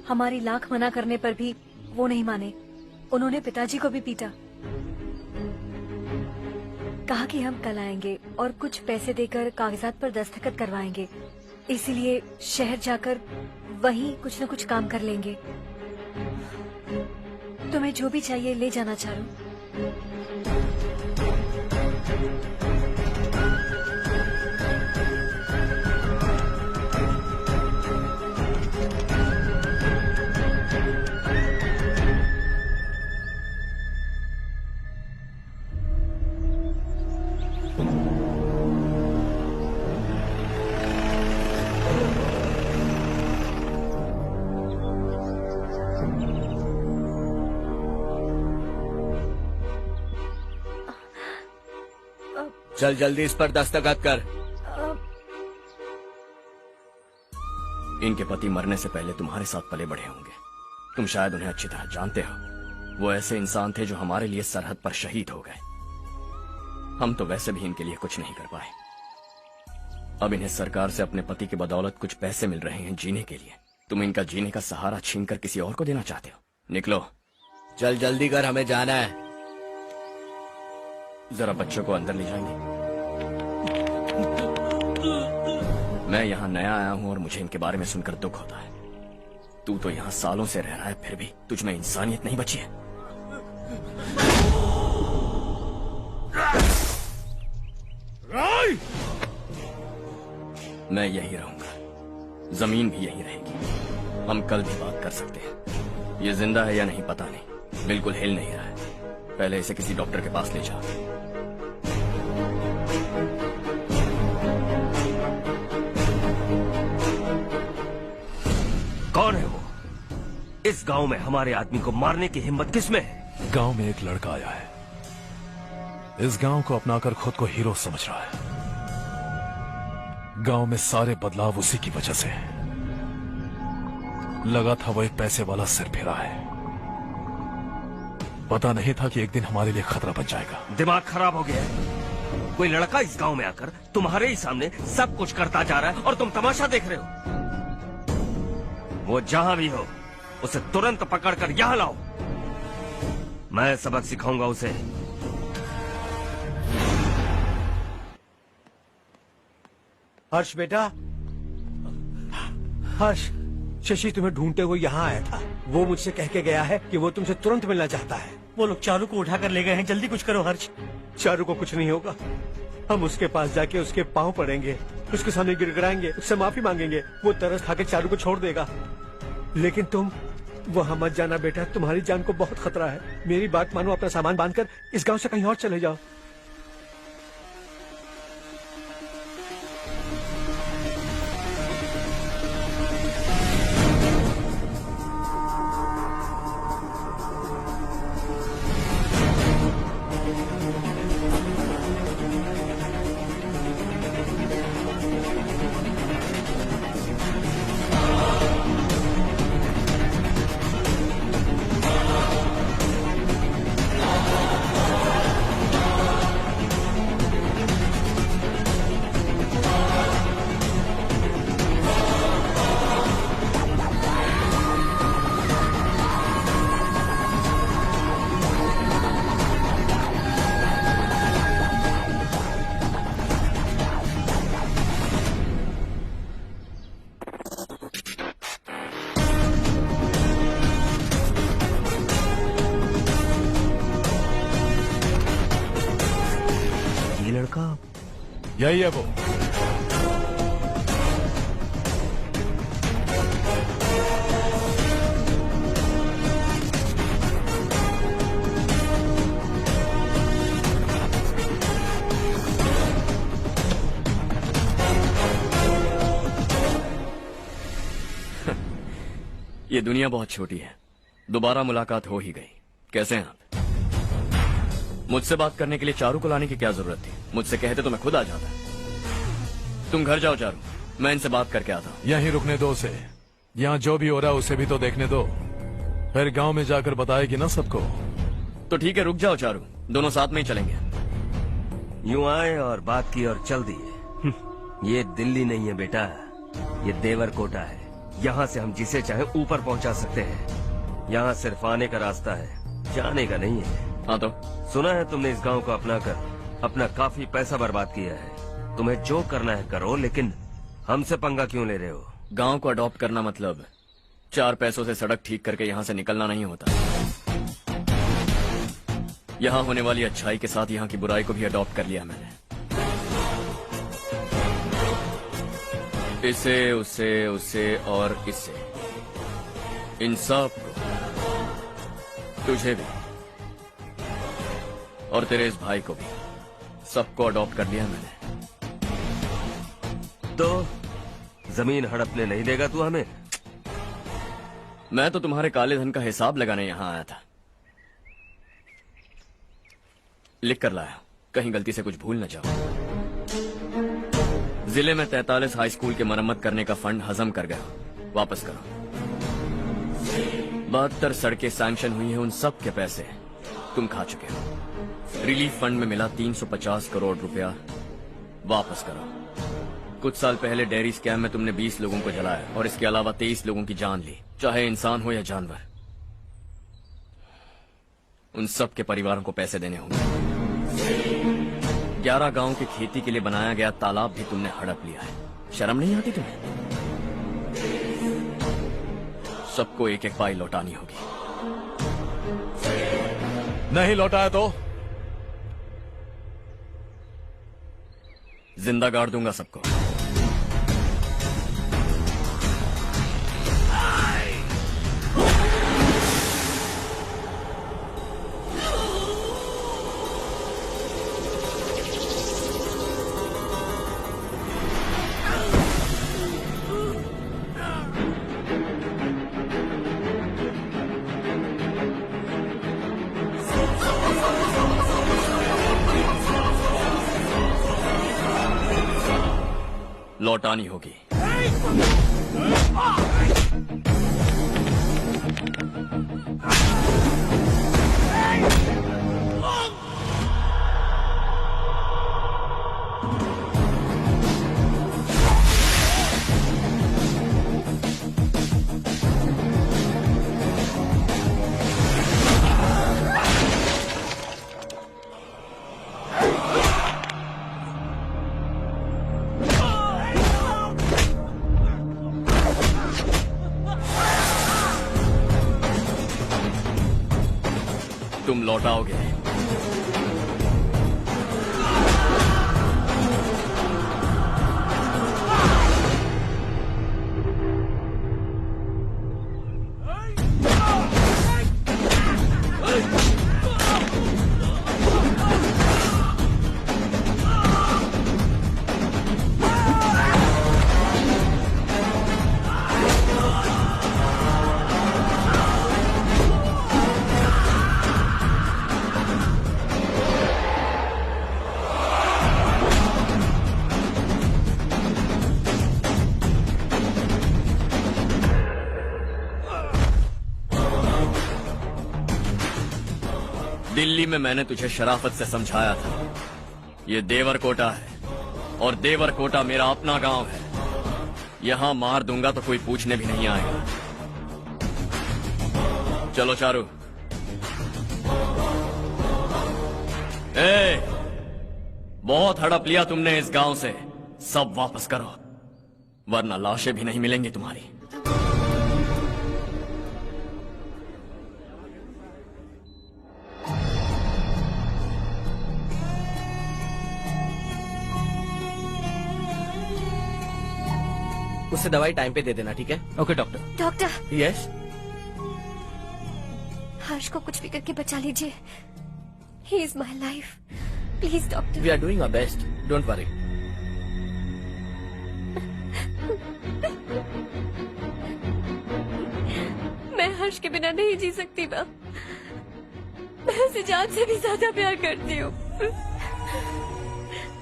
हमारी लाख मना करने पर भी वो नहीं माने। उन्होंने पिताजी को भी पीटा। कहा कि हम कल आएंगे और कुछ पैसे देकर कागजात पर दस्तखत करवाएंगे। इसीलिए शहर जाकर वहीं कुछ न कुछ काम कर लेंगे। तुम्हें जो भी चाहिए ले जाना चारू। चल जल्दी इस पर दस्तखत कर। इनके पति मरने से पहले तुम्हारे साथ पले बढ़े होंगे, तुम शायद उन्हें अच्छी तरह जानते हो। वो ऐसे इंसान थे जो हमारे लिए सरहद पर शहीद हो गए। हम तो वैसे भी इनके लिए कुछ नहीं कर पाए। अब इन्हें सरकार से अपने पति की बदौलत कुछ पैसे मिल रहे हैं जीने के लिए। तुम इनका जीने का सहारा छीनकर किसी और को देना चाहते हो? निकलो। चल जल्दी कर, हमें जाना है। जरा बच्चों को अंदर ले जाएंगे। मैं यहाँ नया आया हूँ और मुझे इनके बारे में सुनकर दुख होता है। तू तो यहाँ सालों से रह रहा है, फिर भी तुझ में इंसानियत नहीं बची है। मैं यही रहूंगा, जमीन भी यही रहेगी। हम कल भी बात कर सकते हैं। ये जिंदा है या नहीं पता नहीं, बिल्कुल हिल नहीं रहा है। पहले इसे किसी डॉक्टर के पास ले जा। कौन है वो? इस गांव में हमारे आदमी को मारने की हिम्मत किसमें है? गांव में एक लड़का आया है, इस गांव को अपनाकर खुद को हीरो समझ रहा है। गांव में सारे बदलाव उसी की वजह से है। लगा था वो एक पैसे वाला सिरफिरा है। पता नहीं था कि एक दिन हमारे लिए खतरा बन जाएगा। दिमाग खराब हो गया है। कोई लड़का इस गांव में आकर तुम्हारे ही सामने सब कुछ करता जा रहा है और तुम तमाशा देख रहे हो। वो जहां भी हो उसे तुरंत पकड़कर यहां लाओ। मैं सबक सिखाऊंगा उसे। हर्ष बेटा, हर्ष, शशि तुम्हें ढूंढते हुए यहाँ आया था। वो मुझसे कह के गया है कि वो तुमसे तुरंत मिलना चाहता है। वो लोग चारू को उठाकर ले गए हैं, जल्दी कुछ करो हर्ष। चारू को कुछ नहीं होगा। हम उसके पास जाके उसके पांव पड़ेंगे, उसके सामने गिड़गिड़ाएंगे, उससे माफी मांगेंगे। वो तरस खा के चारू को छोड़ देगा। लेकिन तुम वहां मत जाना बेटा, तुम्हारी जान को बहुत खतरा है। मेरी बात मानो, अपना सामान बांधकर इस गांव से कहीं और चले जाओ। यही है वो। ये दुनिया बहुत छोटी है। दोबारा मुलाकात हो ही गई। कैसे हैं आप? मुझसे बात करने के लिए चारू को लाने की क्या जरूरत थी? मुझसे कहते तो मैं खुद आ जाता। तुम घर जाओ चारू, मैं इनसे बात करके आता हूँ। यहीं रुकने दो उसे। यहाँ जो भी हो रहा है उसे भी तो देखने दो। फिर गांव में जाकर बताएगी ना सबको। तो ठीक है, रुक जाओ चारू, दोनों साथ में ही चलेंगे। यूं आए और बात की और चल दिए। ये दिल्ली नहीं है बेटा, ये देवरकोटा है। यहाँ से हम जिसे चाहे ऊपर पहुँचा सकते हैं। यहाँ सिर्फ आने का रास्ता है, जाने का नहीं है। हाँ तो सुना है तुमने इस गांव को अपना कर अपना काफी पैसा बर्बाद किया है। तुम्हें जो करना है करो, लेकिन हमसे पंगा क्यों ले रहे हो? गांव को अडॉप्ट करना मतलब 4 पैसों से सड़क ठीक करके यहाँ से निकलना नहीं होता। यहाँ होने वाली अच्छाई के साथ यहाँ की बुराई को भी अडॉप्ट कर लिया मैंने। इसे, उसे, उसे और इससे, इन सब को, तुझे भी और तेरे इस भाई को भी, सबको अडॉप्ट कर लिया मैंने। तो जमीन हड़पने नहीं देगा तू हमें? मैं तो तुम्हारे काले धन का हिसाब लगाने यहाँ आया था। लिख कर लाया, कहीं गलती से कुछ भूल न जाओ। जिले में 43 हाई स्कूल के मरम्मत करने का फंड हजम कर गया, वापस करो। 72 सड़कें सैंक्शन हुई हैं, उन सब के पैसे तुम खा चुके हो। रिलीफ फंड में मिला 350 करोड़ रुपया, वापस करो। कुछ साल पहले डेयरी स्कैम में तुमने 20 लोगों को जलाया और इसके अलावा 23 लोगों की जान ली, चाहे इंसान हो या जानवर। उन सब के परिवारों को पैसे देने होंगे। 11 गांव की खेती के लिए बनाया गया तालाब भी तुमने हड़प लिया है। शर्म नहीं आती तुम्हें? सबको एक एक पाई लौटानी होगी। नहीं लौटाया तो जिंदा गाड़ दूंगा सबको। लौटानी होगी। तुम लौटाओगे। दिल्ली में मैंने तुझे शराफत से समझाया था, ये देवरकोटा है और देवरकोटा मेरा अपना गांव है। यहां मार दूंगा तो कोई पूछने भी नहीं आएगा। चलो चारू। बहुत हड़प लिया तुमने इस गांव से, सब वापस करो वरना लाशें भी नहीं मिलेंगी तुम्हारी। उसे दवाई टाइम पे दे देना, ठीक है? Okay doctor. Doctor. Yes. Harsh को कुछ भी करके बचा लीजिए। He is my life, please doctor. We are doing our best, don't worry. मैं हर्ष के बिना नहीं जी सकती माँ। मैं उसे जान से भी ज्यादा प्यार करती हूँ।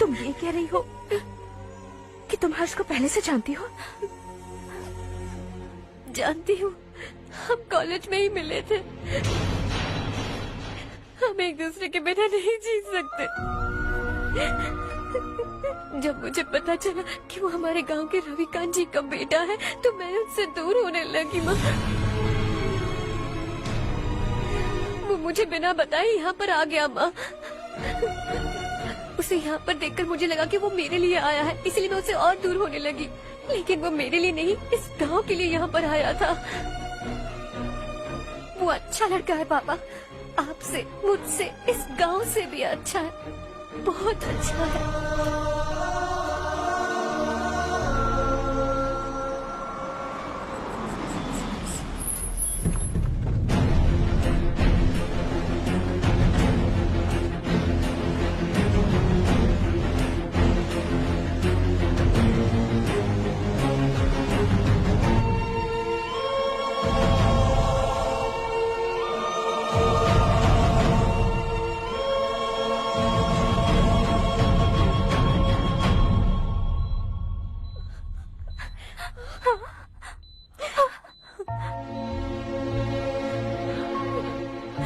तुम ये कह रही हो कि तुम हर्ष को पहले से जानती हो? जानती हूँ, हम कॉलेज में ही मिले थे। हम एक दूसरे के बिना नहीं जी सकते। जब मुझे पता चला कि वो हमारे गांव के रविकांत जी का बेटा है तो मैं उससे दूर होने लगी माँ। वो मुझे बिना बताए यहाँ पर आ गया माँ। उसे यहाँ पर देखकर मुझे लगा कि वो मेरे लिए आया है, इसलिए मैं उससे और दूर होने लगी। लेकिन वो मेरे लिए नहीं, इस गांव के लिए यहाँ पर आया था। वो अच्छा लड़का है पापा, आपसे, मुझसे, इस गांव से भी अच्छा है, बहुत अच्छा है।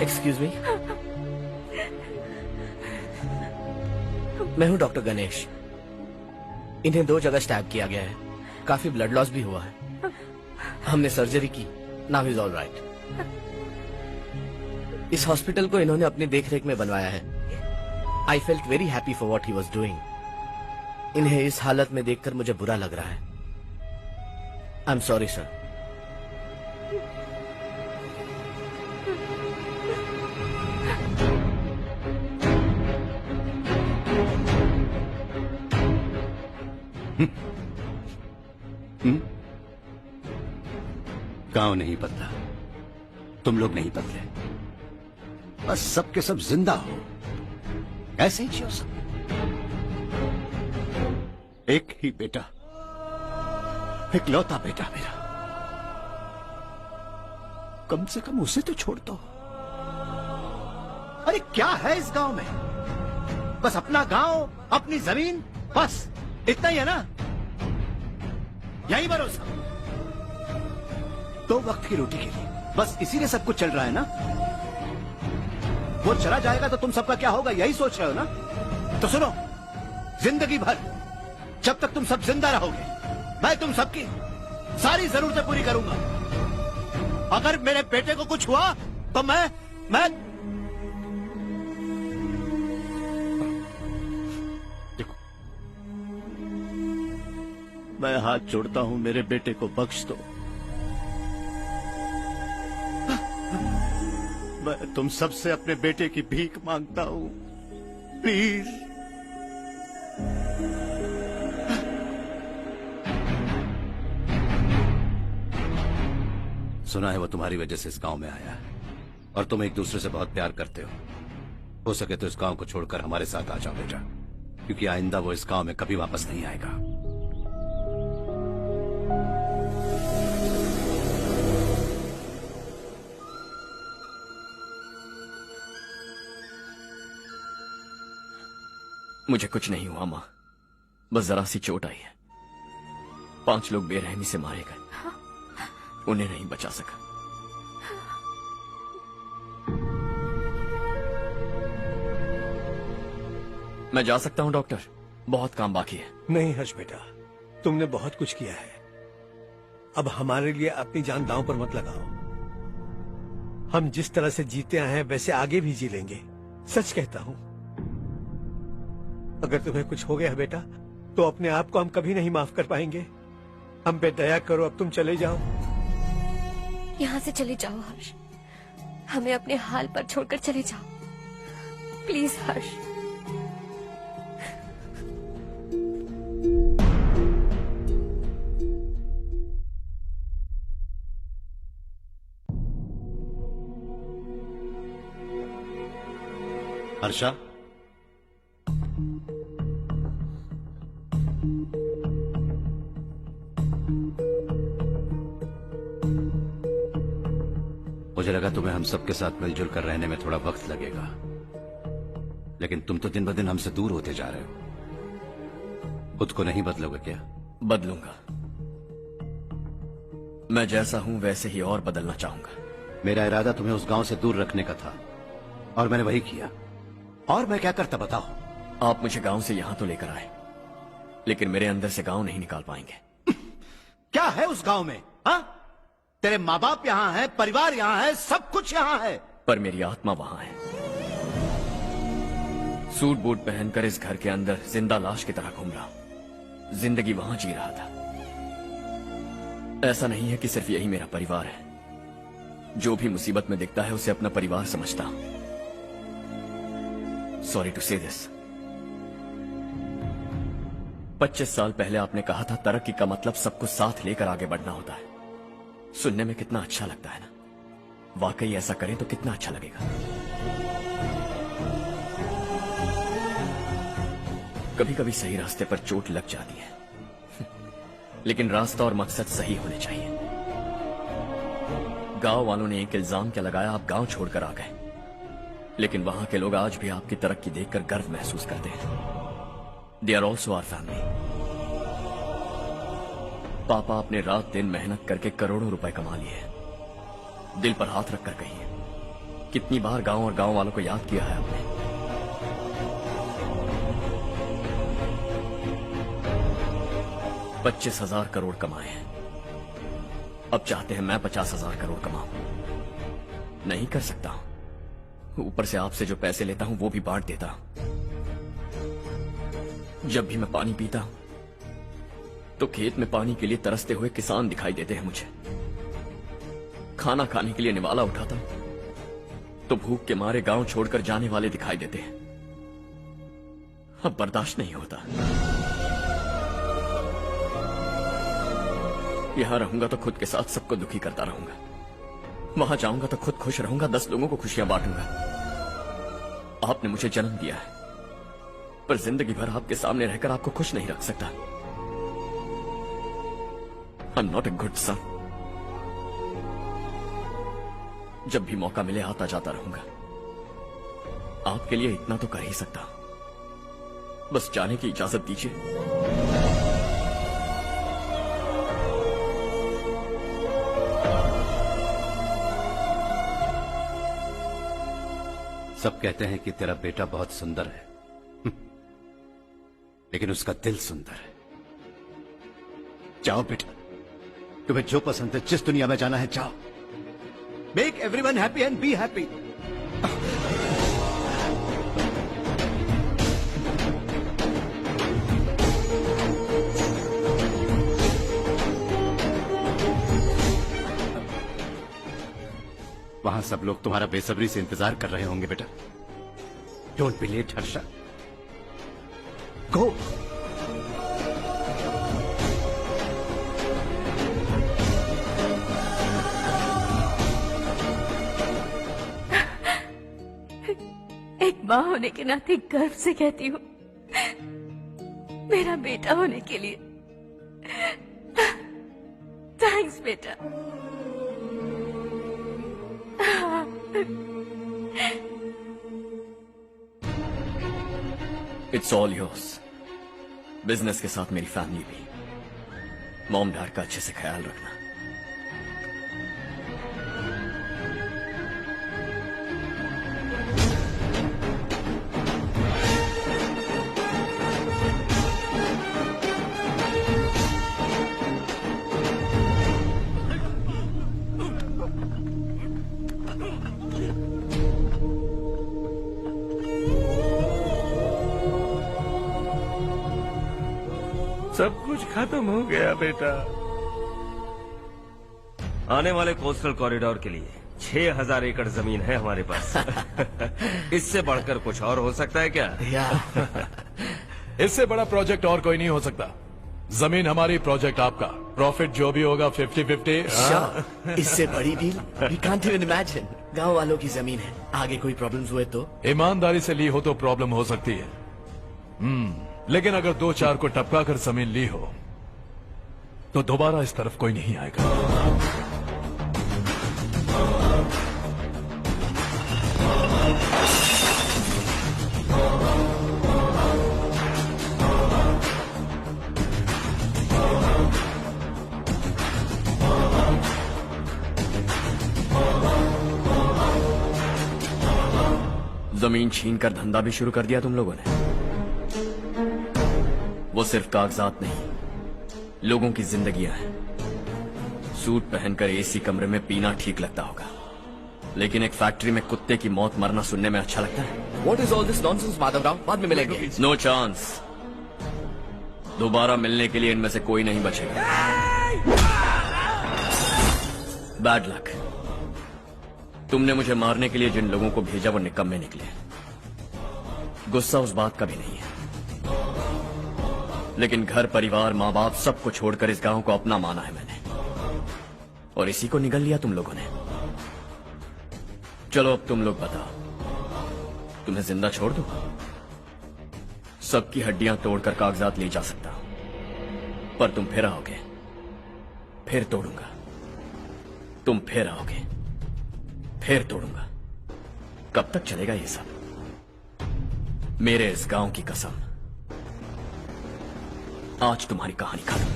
एक्सक्यूज मी, मैं हूं डॉक्टर गणेश। इन्हें 2 जगह स्टैब किया गया है, काफी ब्लड लॉस भी हुआ है। हमने सर्जरी की, नाउ इज ऑल राइट। इस हॉस्पिटल को इन्होंने अपनी देखरेख में बनवाया है। I felt very happy for what he was doing. इन्हें इस हालत में देखकर मुझे बुरा लग रहा है। I am sorry sir. गांव नहीं बदला, तुम लोग नहीं बदले, बस सबके सब जिंदा हो, ऐसे ही जियो सब। एक ही बेटा, इकलौता बेटा मेरा, कम से कम उसे तो छोड़ दो। अरे क्या है इस गांव में? बस अपना गांव, अपनी जमीन, बस इतना ही है ना? यही भरोसा, 2 वक्त की रोटी के लिए, बस इसीलिए सब कुछ चल रहा है ना? वो चला जाएगा तो तुम सबका क्या होगा, यही सोच रहे हो ना? तो सुनो, जिंदगी भर जब तक तुम सब जिंदा रहोगे, मैं तुम सबकी सारी जरूरतें पूरी करूंगा। अगर मेरे बेटे को कुछ हुआ तो मैं देखो, मैं हाथ जोड़ता हूं, मेरे बेटे को बख्श दो। मैं तुम सबसे अपने बेटे की भीख मांगता हूं, प्लीज। सुना है वो तुम्हारी वजह से इस गांव में आया है और तुम एक दूसरे से बहुत प्यार करते हो सके तो इस गांव को छोड़कर हमारे साथ आ जाओ बेटा, क्योंकि आइंदा वो इस गांव में कभी वापस नहीं आएगा। मुझे कुछ नहीं हुआ माँ, बस जरा सी चोट आई है। 5 लोग बेरहमी से मारे गए, उन्हें नहीं बचा सका। मैं जा सकता हूँ डॉक्टर, बहुत काम बाकी है। नहीं हर्ष बेटा, तुमने बहुत कुछ किया है, अब हमारे लिए अपनी जान दांव पर मत लगाओ। हम जिस तरह से जीते आए हैं वैसे आगे भी जी लेंगे, सच कहता हूँ। अगर तुम्हें कुछ हो गया बेटा तो अपने आप को हम कभी नहीं माफ कर पाएंगे। हम पे दया करो, अब तुम चले जाओ। यहाँ से चले जाओ हर्ष, हमें अपने हाल पर छोड़कर चले जाओ, प्लीज हर्ष। हर्षा, मुझे लगा तुम्हें हम सबके साथ मिलजुल कर रहने में थोड़ा वक्त लगेगा, लेकिन तुम तो दिन ब दिन हमसे दूर होते जा रहे हो। खुद को नहीं बदलोगे क्या? बदलूंगा, मैं जैसा हूं वैसे ही और बदलना चाहूंगा। मेरा इरादा तुम्हें उस गांव से दूर रखने का था और मैंने वही किया। और मैं क्या करता बताओ? आप मुझे गांव से यहां तो लेकर आए, लेकिन मेरे अंदर से गांव नहीं निकाल पाएंगे। क्या है उस गांव में? हाँ, तेरे माँ बाप यहाँ है, परिवार यहाँ है, सब कुछ यहाँ है, पर मेरी आत्मा वहां है। सूट बूट पहनकर इस घर के अंदर जिंदा लाश की तरह घूम रहा हूं, जिंदगी वहां जी रहा था। ऐसा नहीं है कि सिर्फ यही मेरा परिवार है, जो भी मुसीबत में दिखता है उसे अपना परिवार समझता हूं। सॉरी टू से दिस, 25 साल पहले आपने कहा था तरक्की का मतलब सबको साथ लेकर आगे बढ़ना होता है। सुनने में कितना अच्छा लगता है ना? वाकई ऐसा करें तो कितना अच्छा लगेगा। कभी कभी सही रास्ते पर चोट लग जाती है, लेकिन रास्ता और मकसद सही होने चाहिए। गांव वालों ने एक इल्जाम क्या लगाया, आप गांव छोड़कर आ गए, लेकिन वहां के लोग आज भी आपकी तरक्की देखकर गर्व महसूस करते हैं। They are also our family. पापा आपने रात दिन मेहनत करके करोड़ों रुपए कमा लिए। दिल पर हाथ रखकर कहिए, कितनी बार गांव और गांव वालों को याद किया है आपने? $25,000 करोड़ कमाए हैं, अब चाहते हैं मैं 50,000 करोड़ कमाऊं। नहीं कर सकता हूं, ऊपर से आपसे जो पैसे लेता हूं वो भी बांट देता हूं। जब भी मैं पानी पीता हूं तो खेत में पानी के लिए तरसते हुए किसान दिखाई देते हैं मुझे। खाना खाने के लिए निवाला उठाता हूं तो भूख के मारे गांव छोड़कर जाने वाले दिखाई देते हैं। अब बर्दाश्त नहीं होता। यहां रहूंगा तो खुद के साथ सबको दुखी करता रहूंगा, वहां जाऊंगा तो खुद खुश रहूंगा, 10 लोगों को खुशियां बांटूंगा। आपने मुझे जन्म दिया है, पर जिंदगी भर आपके सामने रहकर आपको खुश नहीं रख सकता। I'm not a good son. जब भी मौका मिले आता जाता रहूंगा। आपके लिए इतना तो कर ही सकता हूं, बस जाने की इजाजत दीजिए। सब कहते हैं कि तेरा बेटा बहुत सुंदर है, लेकिन उसका दिल सुंदर है। जाओ बेटा, तुम्हें जो पसंद है, जिस दुनिया में जाना है जाओ। Make everyone happy and be happy. वहां सब लोग तुम्हारा बेसब्री से इंतजार कर रहे होंगे बेटा। डोंट बी लेट हर्षा, गो। एक माँ होने के नाते गर्व से कहती हूँ, मेरा बेटा होने के लिए थैंक्स बेटा। It's all yours. बिजनेस के साथ मेरी फैमिली भी। मॉम डैड का अच्छे से ख्याल रखना। सब कुछ खत्म हो गया बेटा। आने वाले कोस्टल कॉरिडोर के लिए 6000 एकड़ जमीन है हमारे पास। इससे बढ़कर कुछ और हो सकता है क्या? इससे बड़ा प्रोजेक्ट और कोई नहीं हो सकता। जमीन हमारी, प्रोजेक्ट आपका। प्रॉफिट जो भी होगा 50-50। इससे बड़ी deal we can't even imagine. गांव वालों की जमीन है, आगे कोई प्रॉब्लम्स हुए तो? ईमानदारी से ली हो तो प्रॉब्लम हो सकती है, लेकिन अगर 2-4 को टपका कर जमीन ली हो तो दोबारा इस तरफ कोई नहीं आएगा। जमीन छीन कर धंधा भी शुरू कर दिया तुम लोगों ने। वो सिर्फ कागजात नहीं, लोगों की जिंदगियां हैं। सूट पहनकर एसी कमरे में पीना ठीक लगता होगा, लेकिन एक फैक्ट्री में कुत्ते की मौत मरना सुनने में अच्छा लगता है। What is all this nonsense, Madhavrao? बाद में मिलेंगे। No chance. दोबारा मिलने के लिए इनमें से कोई नहीं बचेगा। Bad luck. तुमने मुझे मारने के लिए जिन लोगों को भेजा वो निकम्मे निकले। गुस्सा उस बात का भी नहीं है, लेकिन घर परिवार माँ बाप सबको छोड़कर इस गांव को अपना माना है मैंने, और इसी को निगल लिया तुम लोगों ने। चलो अब तुम लोग बताओ, तुम्हें जिंदा छोड़ दूं? सबकी हड्डियां तोड़कर कागजात ले जा सकता हूं, पर तुम फिर आओगे, फिर तोड़ूंगा। तुम फिर आओगे, फिर तोड़ूंगा। कब तक चलेगा ये सब? मेरे इस गांव की कसम, आज तुम्हारी कहानी खत्म।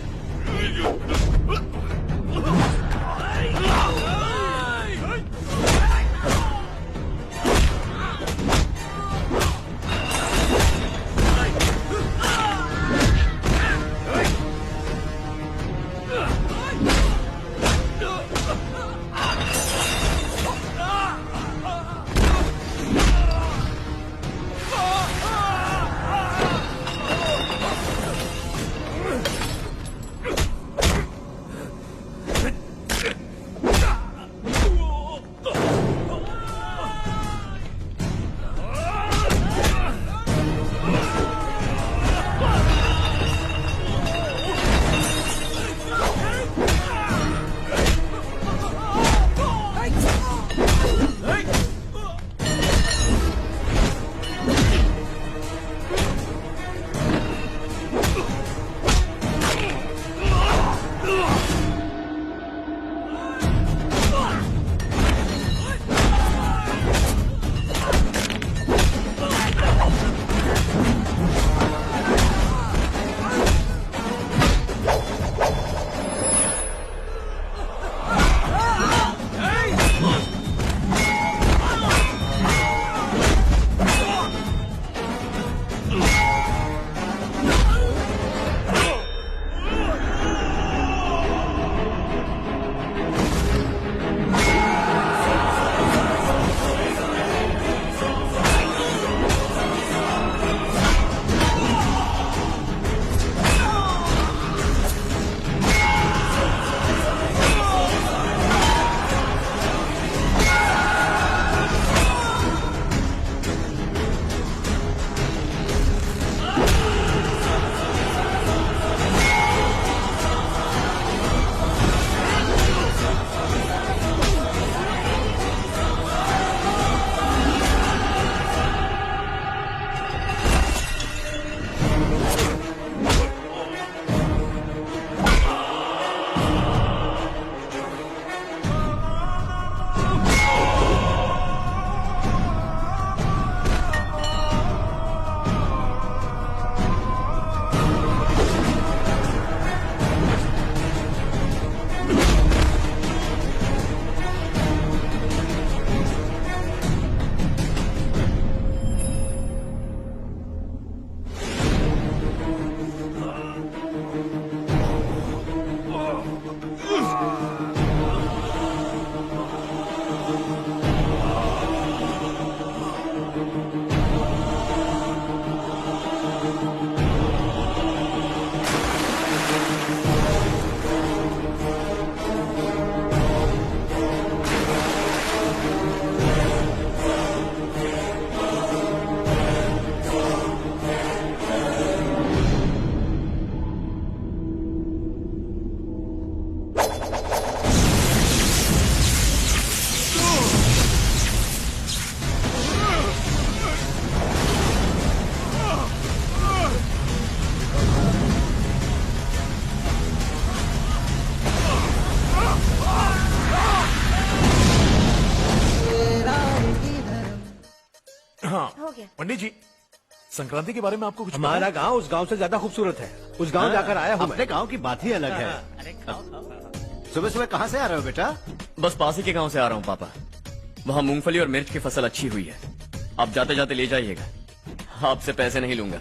हाँ हो गया। पंडित जी, संक्रांति के बारे में आपको कुछ हमारा पता है? गांव उस गांव से ज्यादा खूबसूरत है। उस गांव जाकर आया हूँ अपने मैं। गांव की बात ही अलग है। सुबह सुबह कहाँ से आ रहे हो बेटा? बस पास ही के गांव से आ रहा हूँ पापा। वहाँ मूंगफली और मिर्च की फसल अच्छी हुई है। आप जाते जाते ले जाइएगा। आपसे पैसे नहीं लूंगा।